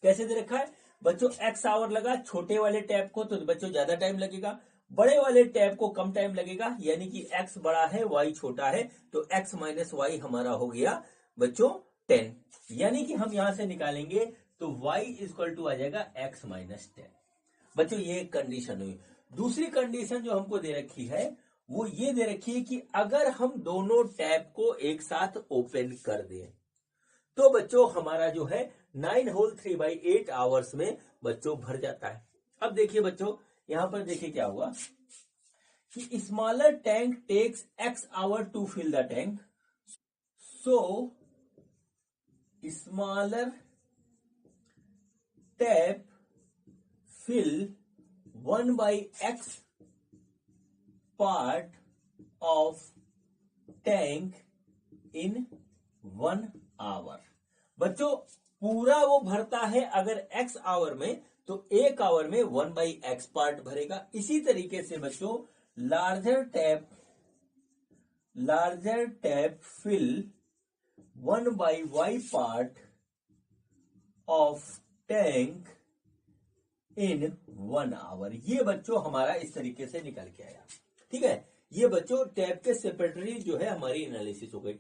कैसे दे रखा है बच्चों, x आवर लगा छोटे वाले टैप को, तो बच्चों ज्यादा टाइम लगेगा, बड़े वाले टैप को कम टाइम लगेगा, यानी कि x बड़ा है y छोटा है, तो x माइनस वाई हमारा हो गया बच्चों 10। यानी कि हम यहां से निकालेंगे तो y इज इक्वल टू आ जाएगा x माइनस 10। बच्चों ये एक कंडीशन हुई। दूसरी कंडीशन जो हमको दे रखी है वो ये दे रखी है कि अगर हम दोनों टैप को एक साथ ओपन कर दें तो बच्चों हमारा जो है 9 होल 3/8 आवर्स में बच्चों भर जाता है। अब देखिए बच्चों यहां पर देखिए क्या हुआ कि smaller tank takes x hour to fill the tank, so smaller tap fill 1/x part of tank in 1 hour। बच्चों पूरा वो भरता है अगर x आवर में, तो 1 आवर में 1/x पार्ट भरेगा। इसी तरीके से बच्चों larger tap fill 1/y part of tank in 1 hour. ये बच्चों हमारा इस तरीके से निकल के आया। ठीक है, ये बच्चों टैप के सेपरेटरी जो है हमारी एनालिसिस हो गई।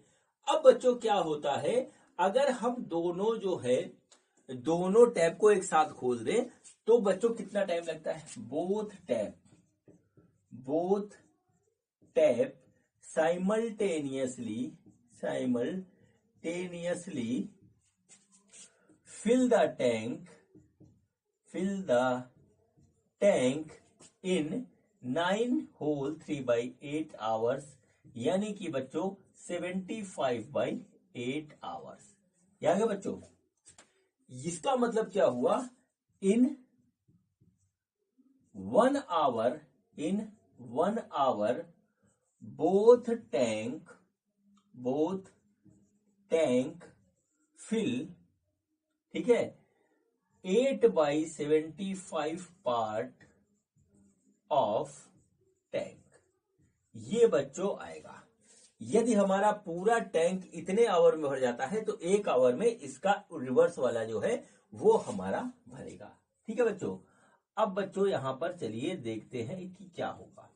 अब बच्चों क्या होता है, अगर हम दोनों जो है दोनों टैप को एक साथ खोल दें तो बच्चों कितना टाइम लगता है, both tap simultaneously fill the tank in 9 whole 3/8 hours, यानी कि बच्चों 75/8 hours। याद है बच्चों, इसका मतलब क्या हुआ, इन 1 hour both tank fill, ठीक है, 8/75 part of tank। ये बच्चों आएगा। यदि हमारा पूरा टैंक इतने आवर में भर जाता है तो 1 आवर में इसका रिवर्स वाला जो है वो हमारा भरेगा। ठीक है बच्चों, अब बच्चों यहां पर चलिए देखते हैं कि क्या होगा।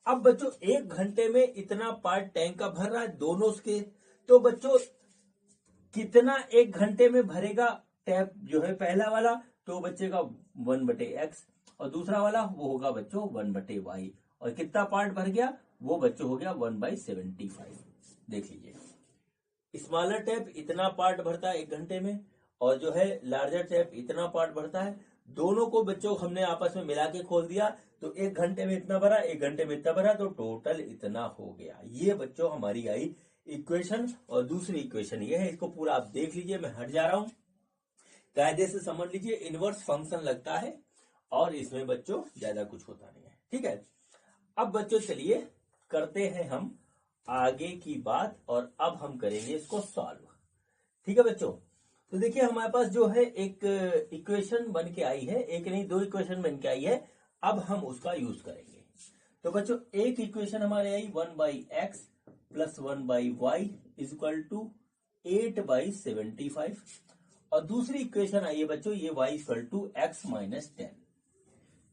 अब बच्चों 1 घंटे में इतना पार्ट टैंक का भर रहा है दोनों के, तो बच्चों कितना 1 घंटे में भरेगा टैप जो है पहला वाला, तो बच्चेगा 1/x, और दूसरा वाला वो होगा बच्चों 1/y, और कितना पार्ट भर गया वो बच्चों हो गया 1/75। देख लीजिए, स्मॉलर टैप इतना पार्ट भरता है 1 घंटे में, और जो है लार्जर टैप इतना पार्ट भरता है। दोनों को बच्चों हमने आपस में मिला के खोल दिया, तो 1 घंटे में इतना भरा, 1 घंटे में इतना भरा, तो टोटल इतना हो गया। ये बच्चों हमारी आई इक्वेशन। और दूसरी इक्वेशन ये है, इसको पूरा आप देख लीजिए, मैं हट जा रहा हूं, कायदे से समझ लीजिए। इनवर्स फंक्शन लगता है और इसमें बच्चों ज्यादा कुछ होता नहीं है। ठीक है, अब बच्चों चलिए करते हैं हम आगे की बात, और अब हम करेंगे इसको सॉल्व। ठीक है बच्चों, तो देखिए हमारे पास जो है एक इक्वेशन बन के आई है, एक नहीं 2 इक्वेशन बन के आई है। अब हम उसका यूज करेंगे। तो बच्चों एक इक्वेशन हमारे आई 1/x + 1/y = 8/75, और दूसरी इक्वेशन आई है बच्चों ये y = x - 10।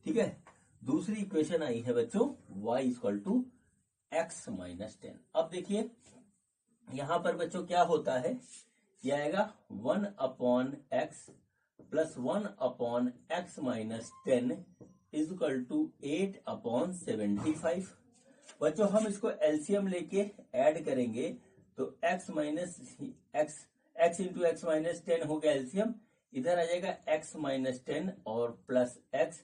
ठीक है, दूसरी इक्वेशन आई है बच्चों y = x - 10। अब देखिए यहां पर बच्चों क्या होता है, ये आएगा 1/x + 1/x - 10 = 8/75। बच्चों हम इसको एलसीएम लेके ऐड करेंगे तो x - x × x - 10 हो गया एलसीएम, इधर आ जाएगा x - 10 और प्लस x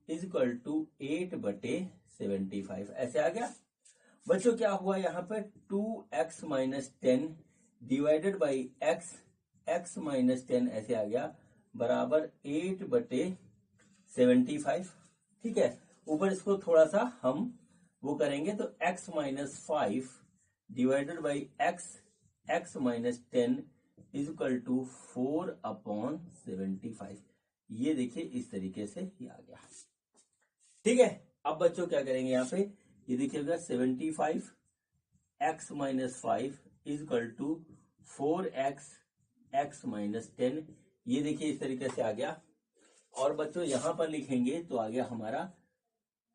= 8/75, ऐसे आ गया। बच्चों क्या हुआ यहाँ पे 2x - 10 डिवाइडेड बाई x - 10 ऐसे आ गया बराबर 8/75। ठीक है, ऊपर इसको थोड़ा सा हम वो करेंगे तो x - 5 डिवाइडेड बाई x - 10 = 4/75। ये देखिए इस तरीके से ही आ गया। ठीक है, अब बच्चों क्या करेंगे यहाँ पे, ये देखिएगा 75 x - 5 = 4x x - 10, ये देखिए इस तरीके से आ गया। और बच्चों यहां पर लिखेंगे तो आ गया हमारा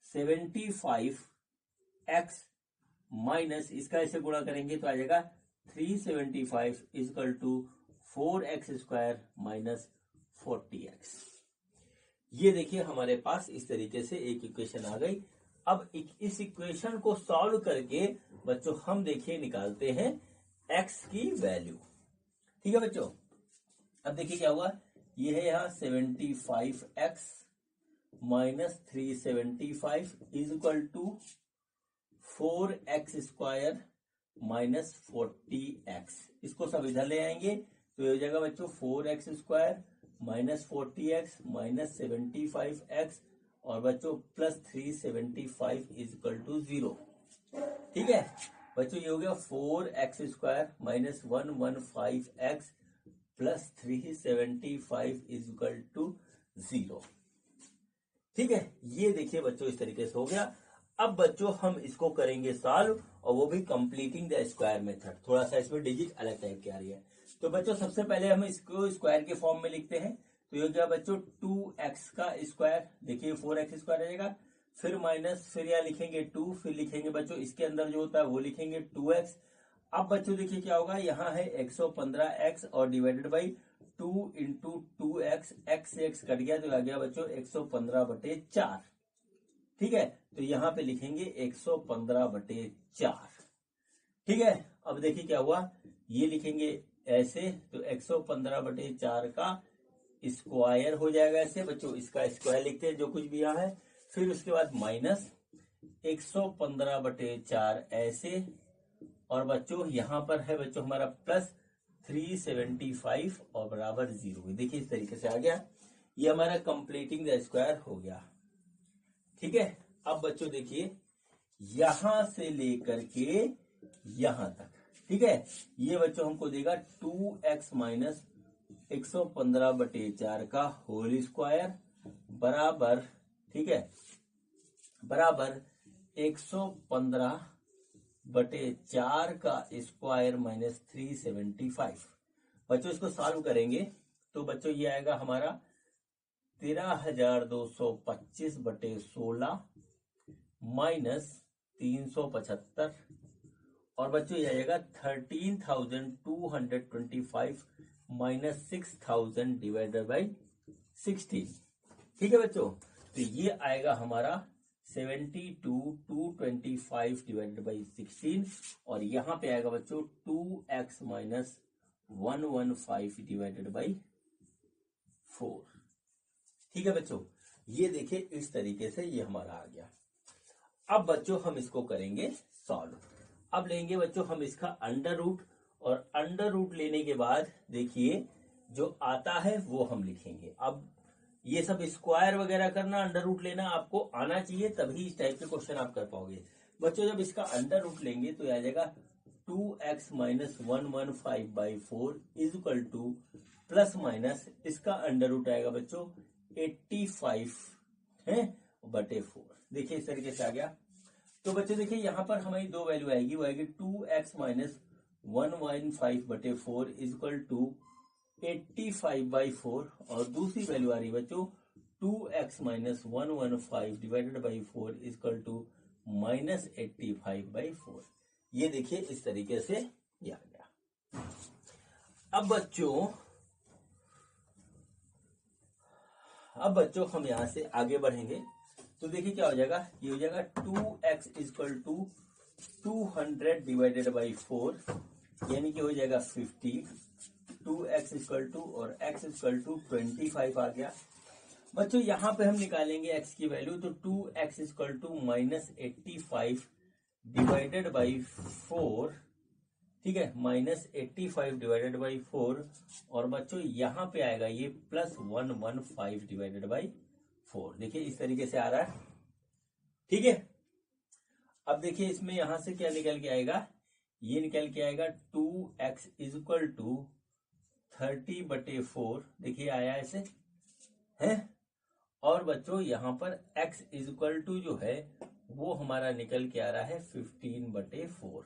75x माइनस इसका ऐसे गुणा करेंगे तो आ जाएगा 375 = 4x² - 40x। ये देखिए हमारे पास इस तरीके से एक इक्वेशन आ गई। अब इस इक्वेशन को सॉल्व करके बच्चों हम देखिए निकालते हैं x की वैल्यू। ठीक है बच्चों, अब देखिए क्या हुआ, ये है यहाँ 75x - 375 = 4x² - 40x। इसको सब इधर ले आएंगे तो ये हो जाएगा बच्चों 4x² - 40x - 75x, और बच्चों प्लस 375 = 0। ठीक है बच्चों, ये हो गया 4x² - 115x प्लस 375 = 0। ठीक है, ये देखिए बच्चों इस तरीके से हो गया। अब बच्चों हम इसको करेंगे सॉल्व, और वो भी कंप्लीटिंग द स्क्वायर मेथड। थोड़ा सा इसमें डिजिट अलग टाइप की आ रही है। तो बच्चों सबसे पहले हम इसको स्क्वायर के फॉर्म में लिखते हैं। तो ये हो गया बच्चों 2x का स्क्वायर, देखिए 4x² आ जाएगा, फिर माइनस, फिर यहाँ लिखेंगे 2, फिर लिखेंगे बच्चों इसके अंदर जो होता है वो लिखेंगे 2x। अब बच्चों देखिए क्या होगा, यहाँ है 115x और डिवाइडेड बाई 2 × 2x, x से x कट गया तो आ गया बच्चों 115/4। ठीक है, तो यहाँ पे लिखेंगे 115/4। ठीक है, अब देखिए क्या हुआ, ये लिखेंगे ऐसे, तो 115/4 का स्क्वायर हो जाएगा ऐसे बच्चों, इसका स्क्वायर लिखते हैं जो कुछ भी यहाँ है, फिर उसके बाद माइनस 115/4 ऐसे, और बच्चों यहाँ पर है बच्चों हमारा प्लस 375 और बराबर 0। देखिए इस तरीके से आ गया, ये हमारा कंप्लीटिंग द स्क्वायर हो गया। ठीक है, अब बच्चों देखिए यहां से लेकर के यहां तक, ठीक है, ये बच्चों हमको देगा 2x माइनस 115/4 का होल स्क्वायर बराबर, ठीक है, बराबर 115/4 का स्क्वायर माइनस 375। बच्चों इसको सॉल्व करेंगे तो बच्चों ये आएगा हमारा 13,225/16 माइनस 375, और बच्चों ये आएगा 13,225 माइनस 6,000 डिवाइडेड बाई 16। ठीक है बच्चों, तो ये आएगा हमारा 72,225 डिवाइडेड बाई 16, और यहां पे आएगा बच्चों 2x माइनस 115 डिवाइडेड बाई 4। ठीक है बच्चों, ये देखिए इस तरीके से ये हमारा आ गया। अब बच्चों हम इसको करेंगे सॉल्व। अब लेंगे बच्चों हम इसका अंडर रूट, और अंडर रूट लेने के बाद देखिए जो आता है वो हम लिखेंगे। अब ये सब स्क्वायर वगैरह करना, अंडर रूट लेना आपको आना चाहिए, तभी इस टाइप के क्वेश्चन आप कर पाओगे। बच्चों जब इसका अंडर रूट लेंगे तो आ जाएगा 2x minus 115/4 is equal to plus minus इसका अंडर रूट आएगा बच्चों 85 है बटे 4। देखिए इस तरीके से आ गया। तो बच्चों देखिए यहाँ पर हमारी दो वैल्यू आएगी, वो आएगी 2x minus 115/4 is equal to 85/4, और दूसरी वैल्यू आ रही बच्चों 2x minus 115 divided by 4 is equal to minus 85/4। ये देखिए इस तरीके से ये आ गया। अब बच्चों हम यहां से आगे बढ़ेंगे तो देखिए क्या हो जाएगा, ये हो जाएगा 2x equal to 200 divided by 4, यानी कि हो जाएगा 50, 2x इक्वल टू और x इक्वल टू 25 आ गया। बच्चों यहाँ पे हम निकालेंगे x की वैल्यू, तो 2x equal to minus 85 divided by 4, ठीक है, माइनस 85 डिवाइडेड बाई 4, और बच्चों यहाँ पे आएगा ये प्लस 115 डिवाइडेड बाई 4। देखिए इस तरीके से आ रहा है। ठीक है, अब देखिए इसमें यहां से क्या निकल के आएगा, ये निकल के आएगा 2x इज इक्वल टू 30/4। देखिए आया ऐसे है, और बच्चों यहां पर x इज इक्वल टू जो है वो हमारा निकल के आ रहा है 15/4।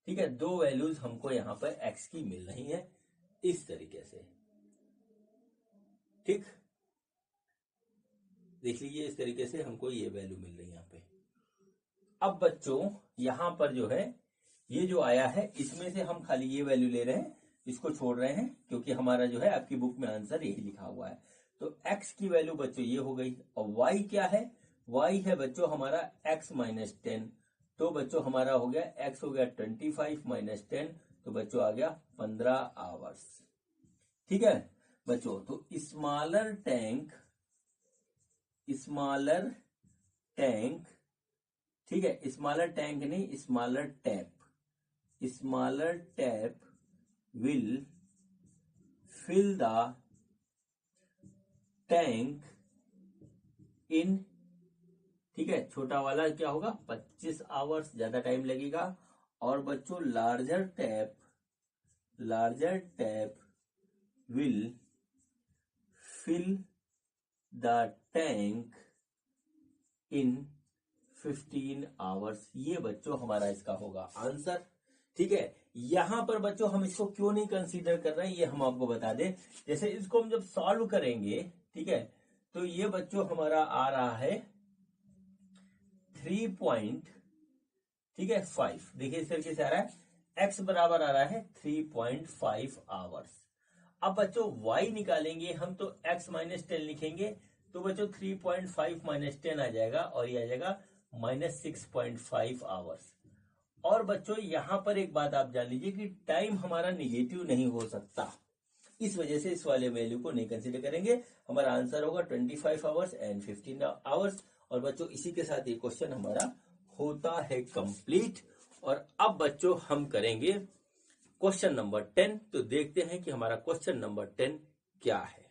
ठीक है, दो वैल्यूज हमको यहाँ पर x की मिल रही है इस तरीके से। ठीक, देख लीजिए इस तरीके से हमको ये वैल्यू मिल रही है यहाँ पे। अब बच्चों यहाँ पर जो है ये जो आया है इसमें से हम खाली ये वैल्यू ले रहे हैं, इसको छोड़ रहे हैं, क्योंकि हमारा जो है आपकी बुक में आंसर यही लिखा हुआ है। तो x की वैल्यू बच्चों ये हो गई, और y क्या है, y है बच्चों हमारा x माइनस 10। तो बच्चों हमारा हो गया x हो गया 25 माइनस 10, तो बच्चों आ गया 15 आवर्स। ठीक है बच्चों, तो स्मॉलर टैंक, ठीक है, स्मॉलर टैंक नहीं, smaller tap will fill the tank in, ठीक है, छोटा वाला क्या होगा 25 आवर्स, ज्यादा टाइम लगेगा। और बच्चों larger tap will fill the tank in 15 hours. ये बच्चों हमारा इसका होगा आंसर। ठीक है, यहां पर बच्चों हम इसको क्यों नहीं कंसीडर कर रहे हैं ये हम आपको बता दें। जैसे इसको हम जब सॉल्व करेंगे, ठीक है, तो ये बच्चों हमारा आ रहा है 3 ठीक है 5। देखिए इस तरीके से आ रहा है, x बराबर आ रहा है 3.5 आवर्स। अब बच्चों y निकालेंगे हम, तो x माइनस 10 लिखेंगे, तो बच्चों 3.5 माइनस 10 आ जाएगा, और ये आ जाएगा माइनस 6.5 आवर्स। और बच्चों यहां पर एक बात आप जान लीजिए कि टाइम हमारा निगेटिव नहीं हो सकता। इस वजह से इस वाले वैल्यू को नहीं कंसीडर करेंगे। हमारा आंसर होगा 25 आवर्स एंड 15 आवर्स। और बच्चों इसी के साथ ये क्वेश्चन हमारा होता है कंप्लीट। और अब बच्चों हम करेंगे क्वेश्चन नंबर 10। तो देखते हैं कि हमारा क्वेश्चन नंबर 10 क्या है।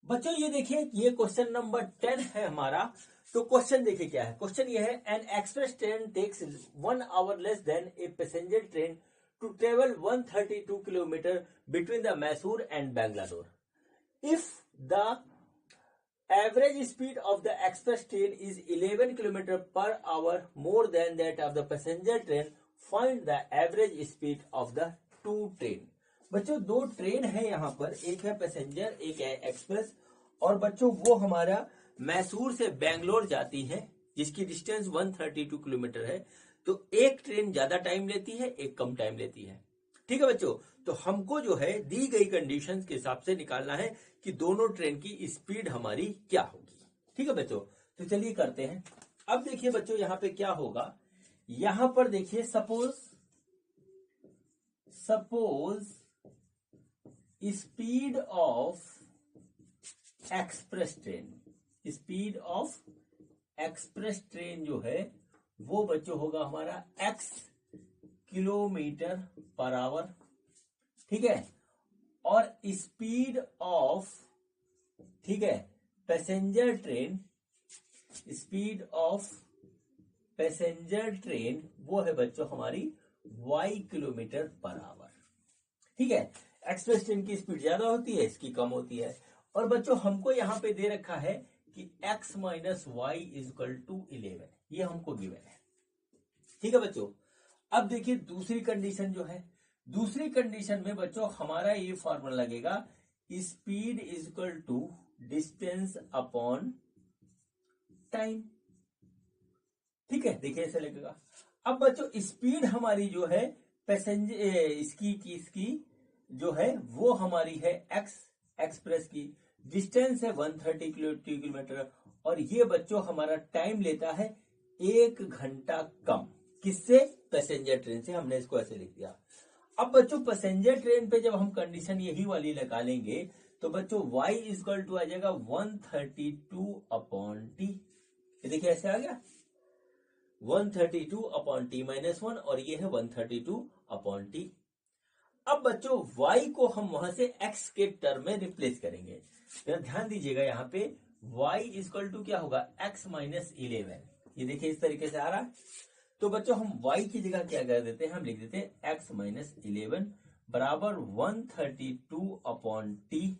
बच्चों ये देखिए, ये क्वेश्चन नंबर 10 है हमारा। तो क्वेश्चन देखिए क्या है। क्वेश्चन ये है, an express train takes 1 hour less than a passenger train to travel 132 kilometre between the Mysore and Bengaluru. If the average speed of the express train is 11 km per hour more than that of the passenger train, find the average speed of the two train। बच्चों दो train है यहाँ पर, एक है passenger एक है express. और बच्चों वो हमारा मैसूर से बेंगलोर जाती है जिसकी डिस्टेंस 132 किलोमीटर है। तो एक ट्रेन ज्यादा टाइम लेती है, एक कम टाइम लेती है। ठीक है बच्चों, तो हमको जो है दी गई कंडीशंस के हिसाब से निकालना है कि दोनों ट्रेन की स्पीड हमारी क्या होगी। ठीक है बच्चों, तो चलिए करते हैं। अब देखिए बच्चों यहाँ पे क्या होगा। यहां पर देखिए suppose speed of express train जो है वो बच्चों होगा हमारा x किलोमीटर पर आवर। ठीक है, और स्पीड ऑफ, ठीक है, पैसेंजर ट्रेन वो है बच्चों हमारी y किलोमीटर पर आवर। ठीक है, एक्सप्रेस ट्रेन की स्पीड ज्यादा होती है, इसकी कम होती है। और बच्चों हमको यहाँ पे दे रखा है कि x minus Y is equal to 11, ये हमको गिवन है। ठीक है बच्चों, अब देखिए दूसरी कंडीशन जो है, दूसरी कंडीशन में बच्चों हमारा ये फॉर्मूला लगेगा, speed is equal to distance upon time. ठीक है, देखिए ऐसे लगेगा। अब बच्चों स्पीड हमारी जो है पैसेंजर इसकी जो है वो हमारी है एक्सप्रेस की, डिस्टेंस है 130 किलोमीटर। और ये बच्चों हमारा टाइम लेता है 1 घंटा कम, किससे? पैसेंजर ट्रेन से। हमने इसको ऐसे लिख दिया। अब बच्चों पैसेंजर ट्रेन पे जब हम कंडीशन यही वाली लगा लेंगे तो बच्चों y इजकल टू आ जाएगा 132 अपॉन टी। देखिए ऐसे आ गया 132 अपॉन टी माइनस 1, और ये है 132 अपॉन टी। अब बच्चों y को हम वहां से x के टर्म में रिप्लेस करेंगे। तो ध्यान दीजिएगा यहाँ पे y इजकल टू क्या होगा, x माइनस 11। ये देखिए इस तरीके से आ रहा है। तो बच्चों हम y की जगह क्या कर देते हैं, हम लिख देते हैं x माइनस 11 बराबर 132 अपॉन टी।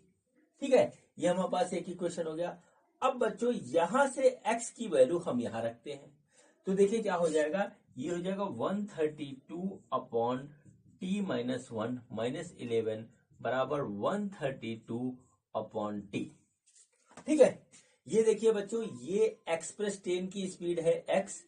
ठीक है, ये हमारे पास एक इक्वेशन हो गया। अब बच्चों यहां से x की वैल्यू हम यहां रखते हैं, तो देखिए क्या हो जाएगा, ये हो जाएगा 132 अपॉन टी माइनस 1 माइनस 11 बराबर 132 अपॉन टी। ठीक है, ये देखिए बच्चों ये एक्सप्रेस ट्रेन की स्पीड है x,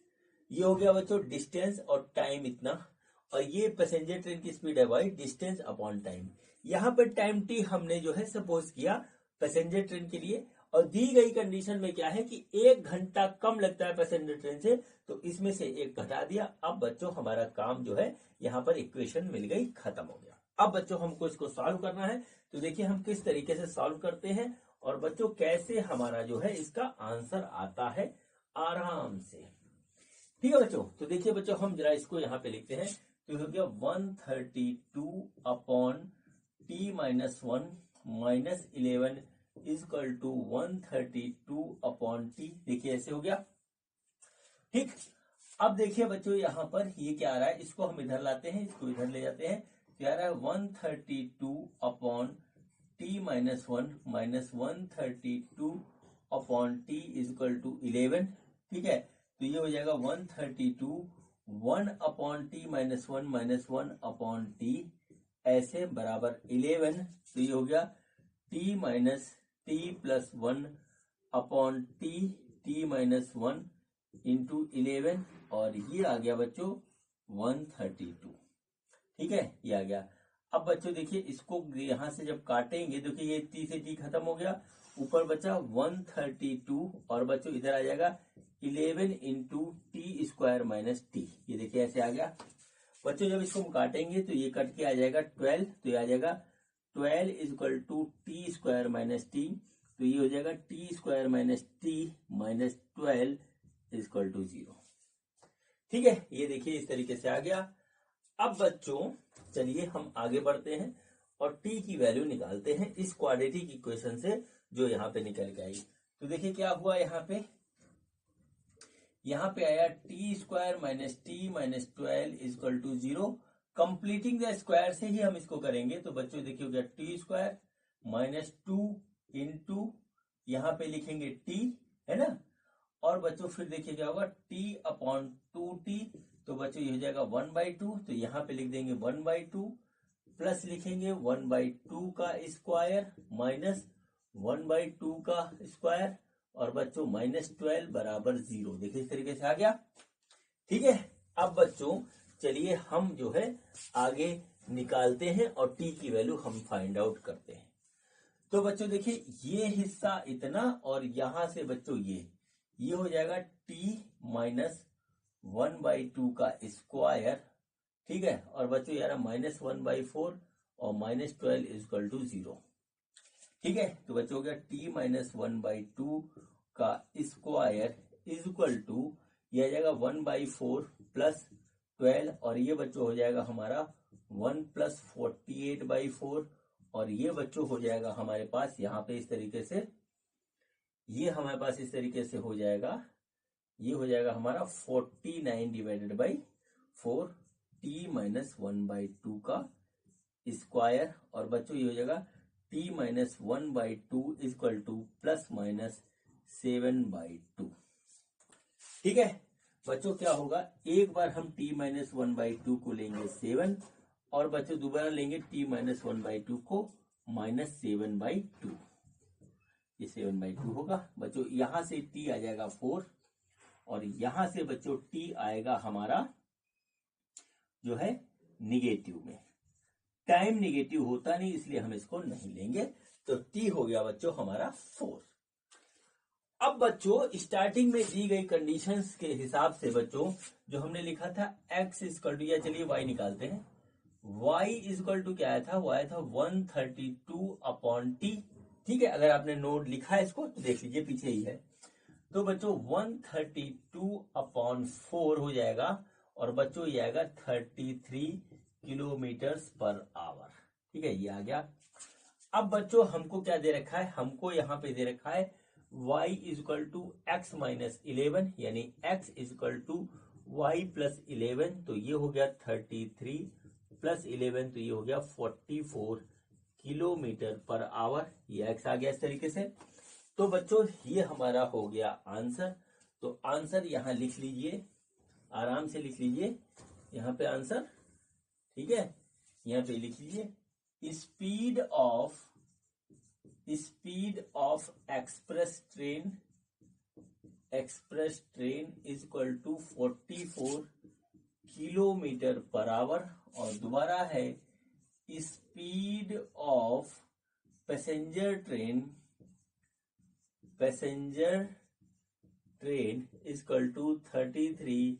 ये हो गया बच्चों डिस्टेंस और टाइम इतना, और ये पैसेंजर ट्रेन की स्पीड है y, डिस्टेंस अपॉन टाइम। यहाँ पर टाइम t हमने जो है सपोज किया पैसेंजर ट्रेन के लिए, और दी गई कंडीशन में क्या है कि 1 घंटा कम लगता है पैसेंजर ट्रेन से, तो इसमें से 1 घटा दिया। अब बच्चों हमारा काम जो है यहाँ पर इक्वेशन मिल गई, खत्म हो गया। अब बच्चों हमको इसको सॉल्व करना है। तो देखिए हम किस तरीके से सॉल्व करते हैं और बच्चों कैसे हमारा जो है इसका आंसर आता है आराम से। ठीक है बच्चों, तो देखिए बच्चों हम जरा इसको यहाँ पे लिखते हैं। तो हो गया 132 upon t minus 1 minus 11 is equal to 132 upon t. देखिए ऐसे हो गया। ठीक, अब देखिए बच्चों यहाँ पर ये क्या आ रहा है, इसको हम इधर लाते हैं, इसको इधर ले जाते हैं। क्या आ रहा है 132 upon t minus 1 minus 132 upon t is equal to 11। ठीक है, तो ये हो जाएगा 132 1 upon t minus 1 minus 1 upon t ऐसे बराबर 11। तो ये हो गया t minus t plus 1 upon t minus 1 into 11, और ये आ गया बच्चों 132। ठीक है, ये आ गया। अब बच्चों देखिए इसको यहां से जब काटेंगे, देखिए ये टी से टी खत्म हो गया, ऊपर बचा 132, और बच्चों इधर आ जाएगा 11 into T square minus T. ये देखिए ऐसे आ गया। बच्चों जब इसको हम काटेंगे तो ये कट के आ जाएगा 12, तो ये आ जाएगा 12 is equal to t square minus t, तो ये हो जाएगा t square minus T minus 12 is equal to 0। ठीक है, ये देखिए इस तरीके से आ गया। अब बच्चों चलिए हम आगे बढ़ते हैं और t की वैल्यू निकालते हैं इस क्वाड्रेटिक इक्वेशन से जो यहाँ पे निकल के आई। तो देखिए क्या हुआ, यहाँ पे आया t square minus T minus 12 is equal to 0। Completing the square से ही हम इसको करेंगे। तो बच्चों देखिए हो गया टी स्क्वायर माइनस 2 इंटू यहाँ पे लिखेंगे t, है ना, और बच्चों फिर देखिए क्या होगा t अपॉन 2t, तो बच्चों ये हो जाएगा 1/2, तो यहाँ पे लिख देंगे 1/2 प्लस लिखेंगे 1/2 का स्क्वायर माइनस 1/2 का स्क्वायर और बच्चों माइनस 12 बराबर 0। देखिए इस तरीके से आ गया। ठीक है, अब बच्चों चलिए हम जो है आगे निकालते हैं और t की वैल्यू हम फाइंड आउट करते हैं। तो बच्चों देखिए ये हिस्सा इतना और यहां से बच्चों ये हो जाएगा t माइनस 1/2 का स्क्वायर। ठीक है, और बच्चों यार माइनस 1/4 और माइनस 12 इज इक्वल टू 0। ठीक है, तो बच्चों हो गया t माइनस 1/2 का स्क्वायर इज इक्वल टू यह आ जाएगा 1/4 प्लस 12 और ये बच्चों हो जाएगा हमारा 1 प्लस 48/4 और ये बच्चों हो जाएगा हमारे पास यहाँ पे इस तरीके से, ये हमारे पास इस तरीके से हो जाएगा, ये हो जाएगा हमारा 49 डिवाइडेड बाई 4 t माइनस 1/2 का स्क्वायर और बच्चों ये हो जाएगा t minus 1/2 is equal to plus minus 7/2। ठीक है बच्चों, क्या होगा एक बार हम t माइनस 1/2 को लेंगे 7 और बच्चों दोबारा लेंगे t माइनस 1/2 को माइनस 7/2, ये 7/2 होगा। बच्चों यहां से t आ जाएगा 4 और यहां से बच्चों t आएगा हमारा जो है निगेटिव में। टाइम निगेटिव होता नहीं इसलिए हम इसको नहीं लेंगे, तो t हो गया बच्चों हमारा 4। अब बच्चों स्टार्टिंग में दी गई कंडीशंस के हिसाब से बच्चों जो हमने लिखा था x इक्वल टू, या चलिए y निकालते हैं, y इक्वल टू क्या आया था, वो आया था 132 अपॉन t। ठीक है, अगर आपने नोट लिखा है इसको तो देख लीजिए पीछे ही है। तो बच्चों 132 अपॉन 4 हो जाएगा और बच्चों ये आएगा 33 किलोमीटर पर आवर। ठीक है, ये आ गया। अब बच्चों हमको क्या दे रखा है, हमको यहाँ पे दे रखा है y equal to x minus 11 यानी x equal to y plus 11, तो ये हो गया 33 प्लस 11 तो ये हो गया 44 किलोमीटर पर आवर, ये x आ गया इस तरीके से। तो बच्चों ये हमारा हो गया आंसर। तो आंसर यहां लिख लीजिए, आराम से लिख लीजिए यहाँ पे आंसर। ठीक है, यहाँ पे लिख लीजिए speed of express train is equal to 44 kilometre per hour और दोबारा है speed of passenger train is equal to 33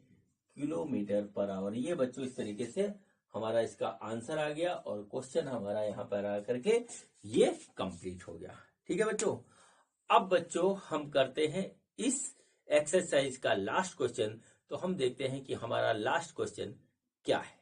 kilometre per hour. ये बच्चों इस तरीके से हमारा इसका आंसर आ गया और क्वेश्चन हमारा यहाँ पर आ करके ये कंप्लीट हो गया। ठीक है बच्चों, अब बच्चों हम करते हैं इस एक्सरसाइज का लास्ट क्वेश्चन। तो हम देखते हैं कि हमारा लास्ट क्वेश्चन क्या है।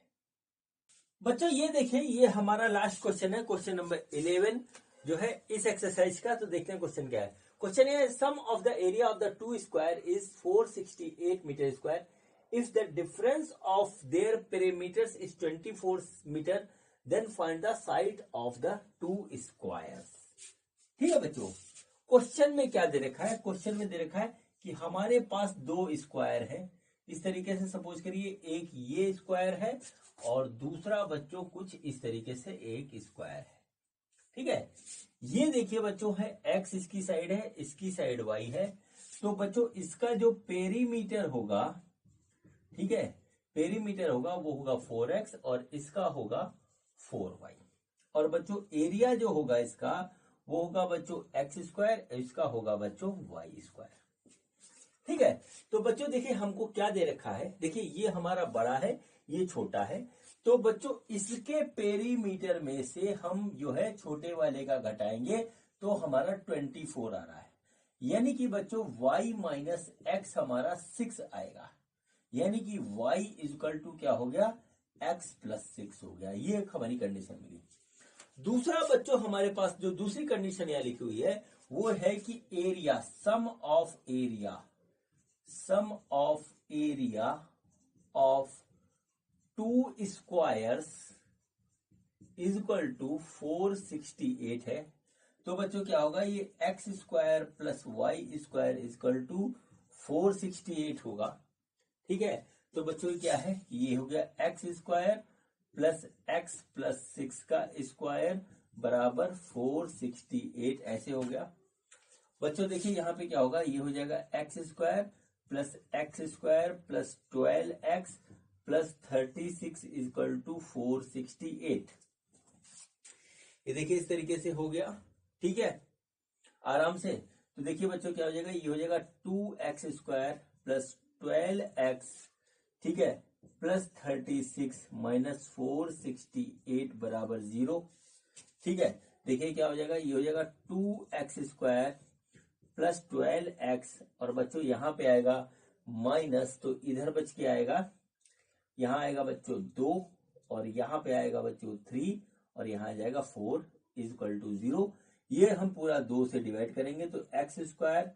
बच्चों ये देखें, ये हमारा लास्ट क्वेश्चन है, क्वेश्चन नंबर 11 जो है इस एक्सरसाइज का। तो देखते हैं क्वेश्चन क्या है। क्वेश्चन है sum of the area of the two square is 468 metre square if the difference of their perimeters is 24 meter then find the side of the two squares। ठीक है बच्चों, क्वेश्चन में क्या दे रखा है, क्वेश्चन में दे रखा है कि हमारे पास दो स्क्वायर है। इस तरीके से सपोज करिए एक ये स्क्वायर है और दूसरा बच्चों कुछ इस तरीके से एक स्क्वायर है। ठीक है, ये देखिए बच्चों है x इसकी साइड है, इसकी साइड y है। तो बच्चों इसका जो पेरीमीटर होगा, ठीक है, पेरीमीटर होगा वो होगा 4x और इसका होगा 4y और बच्चों एरिया जो होगा इसका वो होगा बच्चों x स्क्वायर, इसका होगा बच्चों y स्क्वायर। ठीक है, तो बच्चों देखिए हमको क्या दे रखा है, देखिए ये हमारा बड़ा है, ये छोटा है। तो बच्चों इसके पेरीमीटर में से हम जो है छोटे वाले का घटाएंगे तो हमारा 24 आ रहा है। यानी कि बच्चों y माइनस एक्स हमारा 6 आएगा। यानी कि y इजकल टू क्या हो गया, x प्लस 6 हो गया। ये एक हमारी कंडीशन मिली। दूसरा बच्चों हमारे पास जो दूसरी कंडीशन यहां लिखी हुई है वो है कि area, sum of area of 2 squares is equal to 468 है। तो बच्चों क्या होगा, ये x square plus y square is equal to 468 होगा। ठीक है, तो बच्चों ये क्या है, ये हो गया x square plus x plus 6 का स्क्वायर बराबर 468, ऐसे हो गया। बच्चों देखिए यहाँ पे क्या होगा, ये हो जाएगा x square plus 12x plus 36 equal to 468। ये देखिए इस तरीके से हो गया। ठीक है, आराम से। तो देखिए बच्चों क्या हो जाएगा, ये हो जाएगा 2x स्क्वायर प्लस 12x, ठीक है, प्लस 36 माइनस 468 बराबर 0। ठीक है, देखिए क्या हो जाएगा, ये हो जाएगा 2x स्क्वायर प्लस 12x और बच्चों यहाँ पे आएगा माइनस, तो इधर बच के आएगा, यहाँ आएगा बच्चों 2 और यहाँ पे आएगा बच्चों 3 और यहाँ आ जाएगा 4 इज इक्वल टू 0। ये हम पूरा 2 से डिवाइड करेंगे तो एक्स स्क्वायर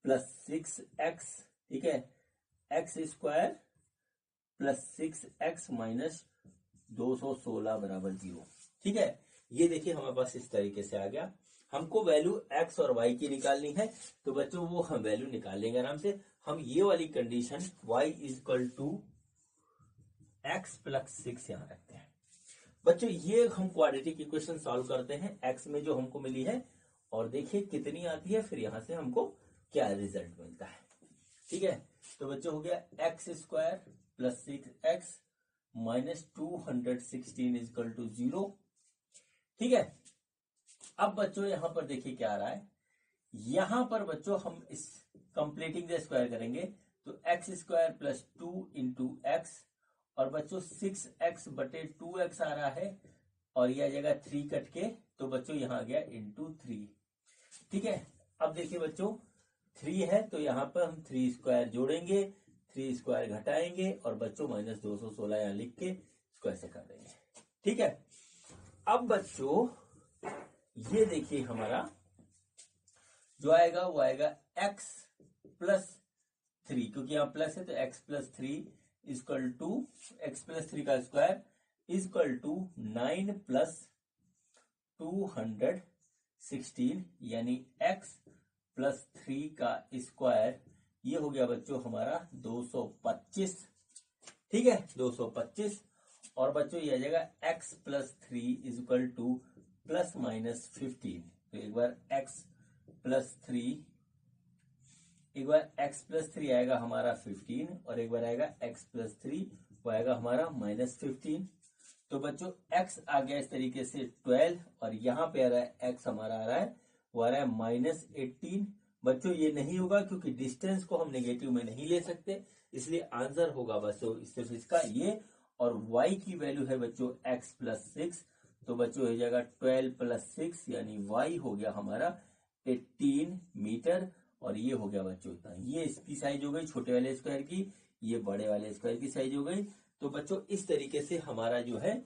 प्लस 6x, ठीक है, x square plus 6x minus 216 बराबर 0। ठीक है, ये देखिए हमारे पास इस तरीके से आ गया। हमको वैल्यू x और y की निकालनी है, तो बच्चों वो हम वैल्यू निकाल लेंगे आराम से। हम ये वाली condition y is equal to x plus 6 यहाँ रखते हैं। बच्चों ये हम क्वाड्रेटिक इक्वेशन सॉल्व करते हैं, x में जो हमको मिली है और देखिए कितनी आती है, फिर यहां से हमको क्या रिजल्ट मिलता है। ठीक है, तो बच्चों हो गया x square plus 6x minus 216 is equal to 0। ठीक है, अब बच्चों यहां पर देखिए क्या आ रहा है, यहां पर बच्चों हम इस कंप्लीटिंग द स्क्वायर करेंगे तो x square plus 2 into x और बच्चों 6x बटे 2x आ रहा है और यह आ जाएगा 3 कट के, तो बच्चों यहां आ गया इंटू 3। ठीक है, अब देखिए बच्चों 3 है तो यहां पर हम 3 स्क्वायर जोड़ेंगे, 3 स्क्वायर घटाएंगे और बच्चों माइनस 216 यहां लिख के इसको ऐसे कर देंगे। ठीक है, अब बच्चों ये देखिए हमारा जो आएगा वो आएगा x प्लस 3, क्योंकि यहां प्लस है तो x plus 3 equal to x plus 3 का स्क्वायर इक्वल टू 9 प्लस 216 यानी x प्लस 3 का स्क्वायर, ये हो गया बच्चों हमारा 225। ठीक है, 225 और बच्चों ये आ जाएगा x plus 3 equal to plus minus 15। तो एक बार x प्लस 3, एक बार x प्लस 3 आएगा हमारा 15 और एक बार आएगा x प्लस 3 वो आएगा हमारा माइनस 15। तो बच्चों x आ गया इस तरीके से 12 और यहाँ पे आ रहा है x हमारा आ रहा है वो आ रहा है माइनस 18। बच्चों ये नहीं होगा क्योंकि डिस्टेंस को हम नेगेटिव में नहीं ले सकते, इसलिए आंसर होगा बच्चों सिर्फ इसका ये। और y की वैल्यू है बच्चों x प्लस 6, तो बच्चों हो जाएगा 12 प्लस 6 यानी y हो गया हमारा 18 मीटर और ये हो गया बच्चों इतना। ये इसकी साइज हो गई छोटे वाले स्क्वायर की, ये बड़े वाले स्क्वायर की साइज हो गई। तो बच्चों इस तरीके से हमारा जो है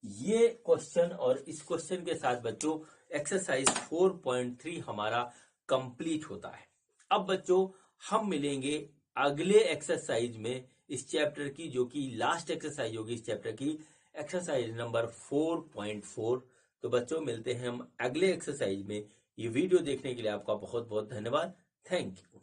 ये क्वेश्चन और इस क्वेश्चन के साथ बच्चों एक्सरसाइज 4.3 हमारा कंप्लीट होता है। अब बच्चों हम मिलेंगे अगले एक्सरसाइज में इस चैप्टर की, जो कि लास्ट एक्सरसाइज होगी इस चैप्टर की, एक्सरसाइज नंबर 4.4। तो बच्चों मिलते हैं हम अगले एक्सरसाइज में। ये वीडियो देखने के लिए आपका बहुत बहुत धन्यवाद। Thank you.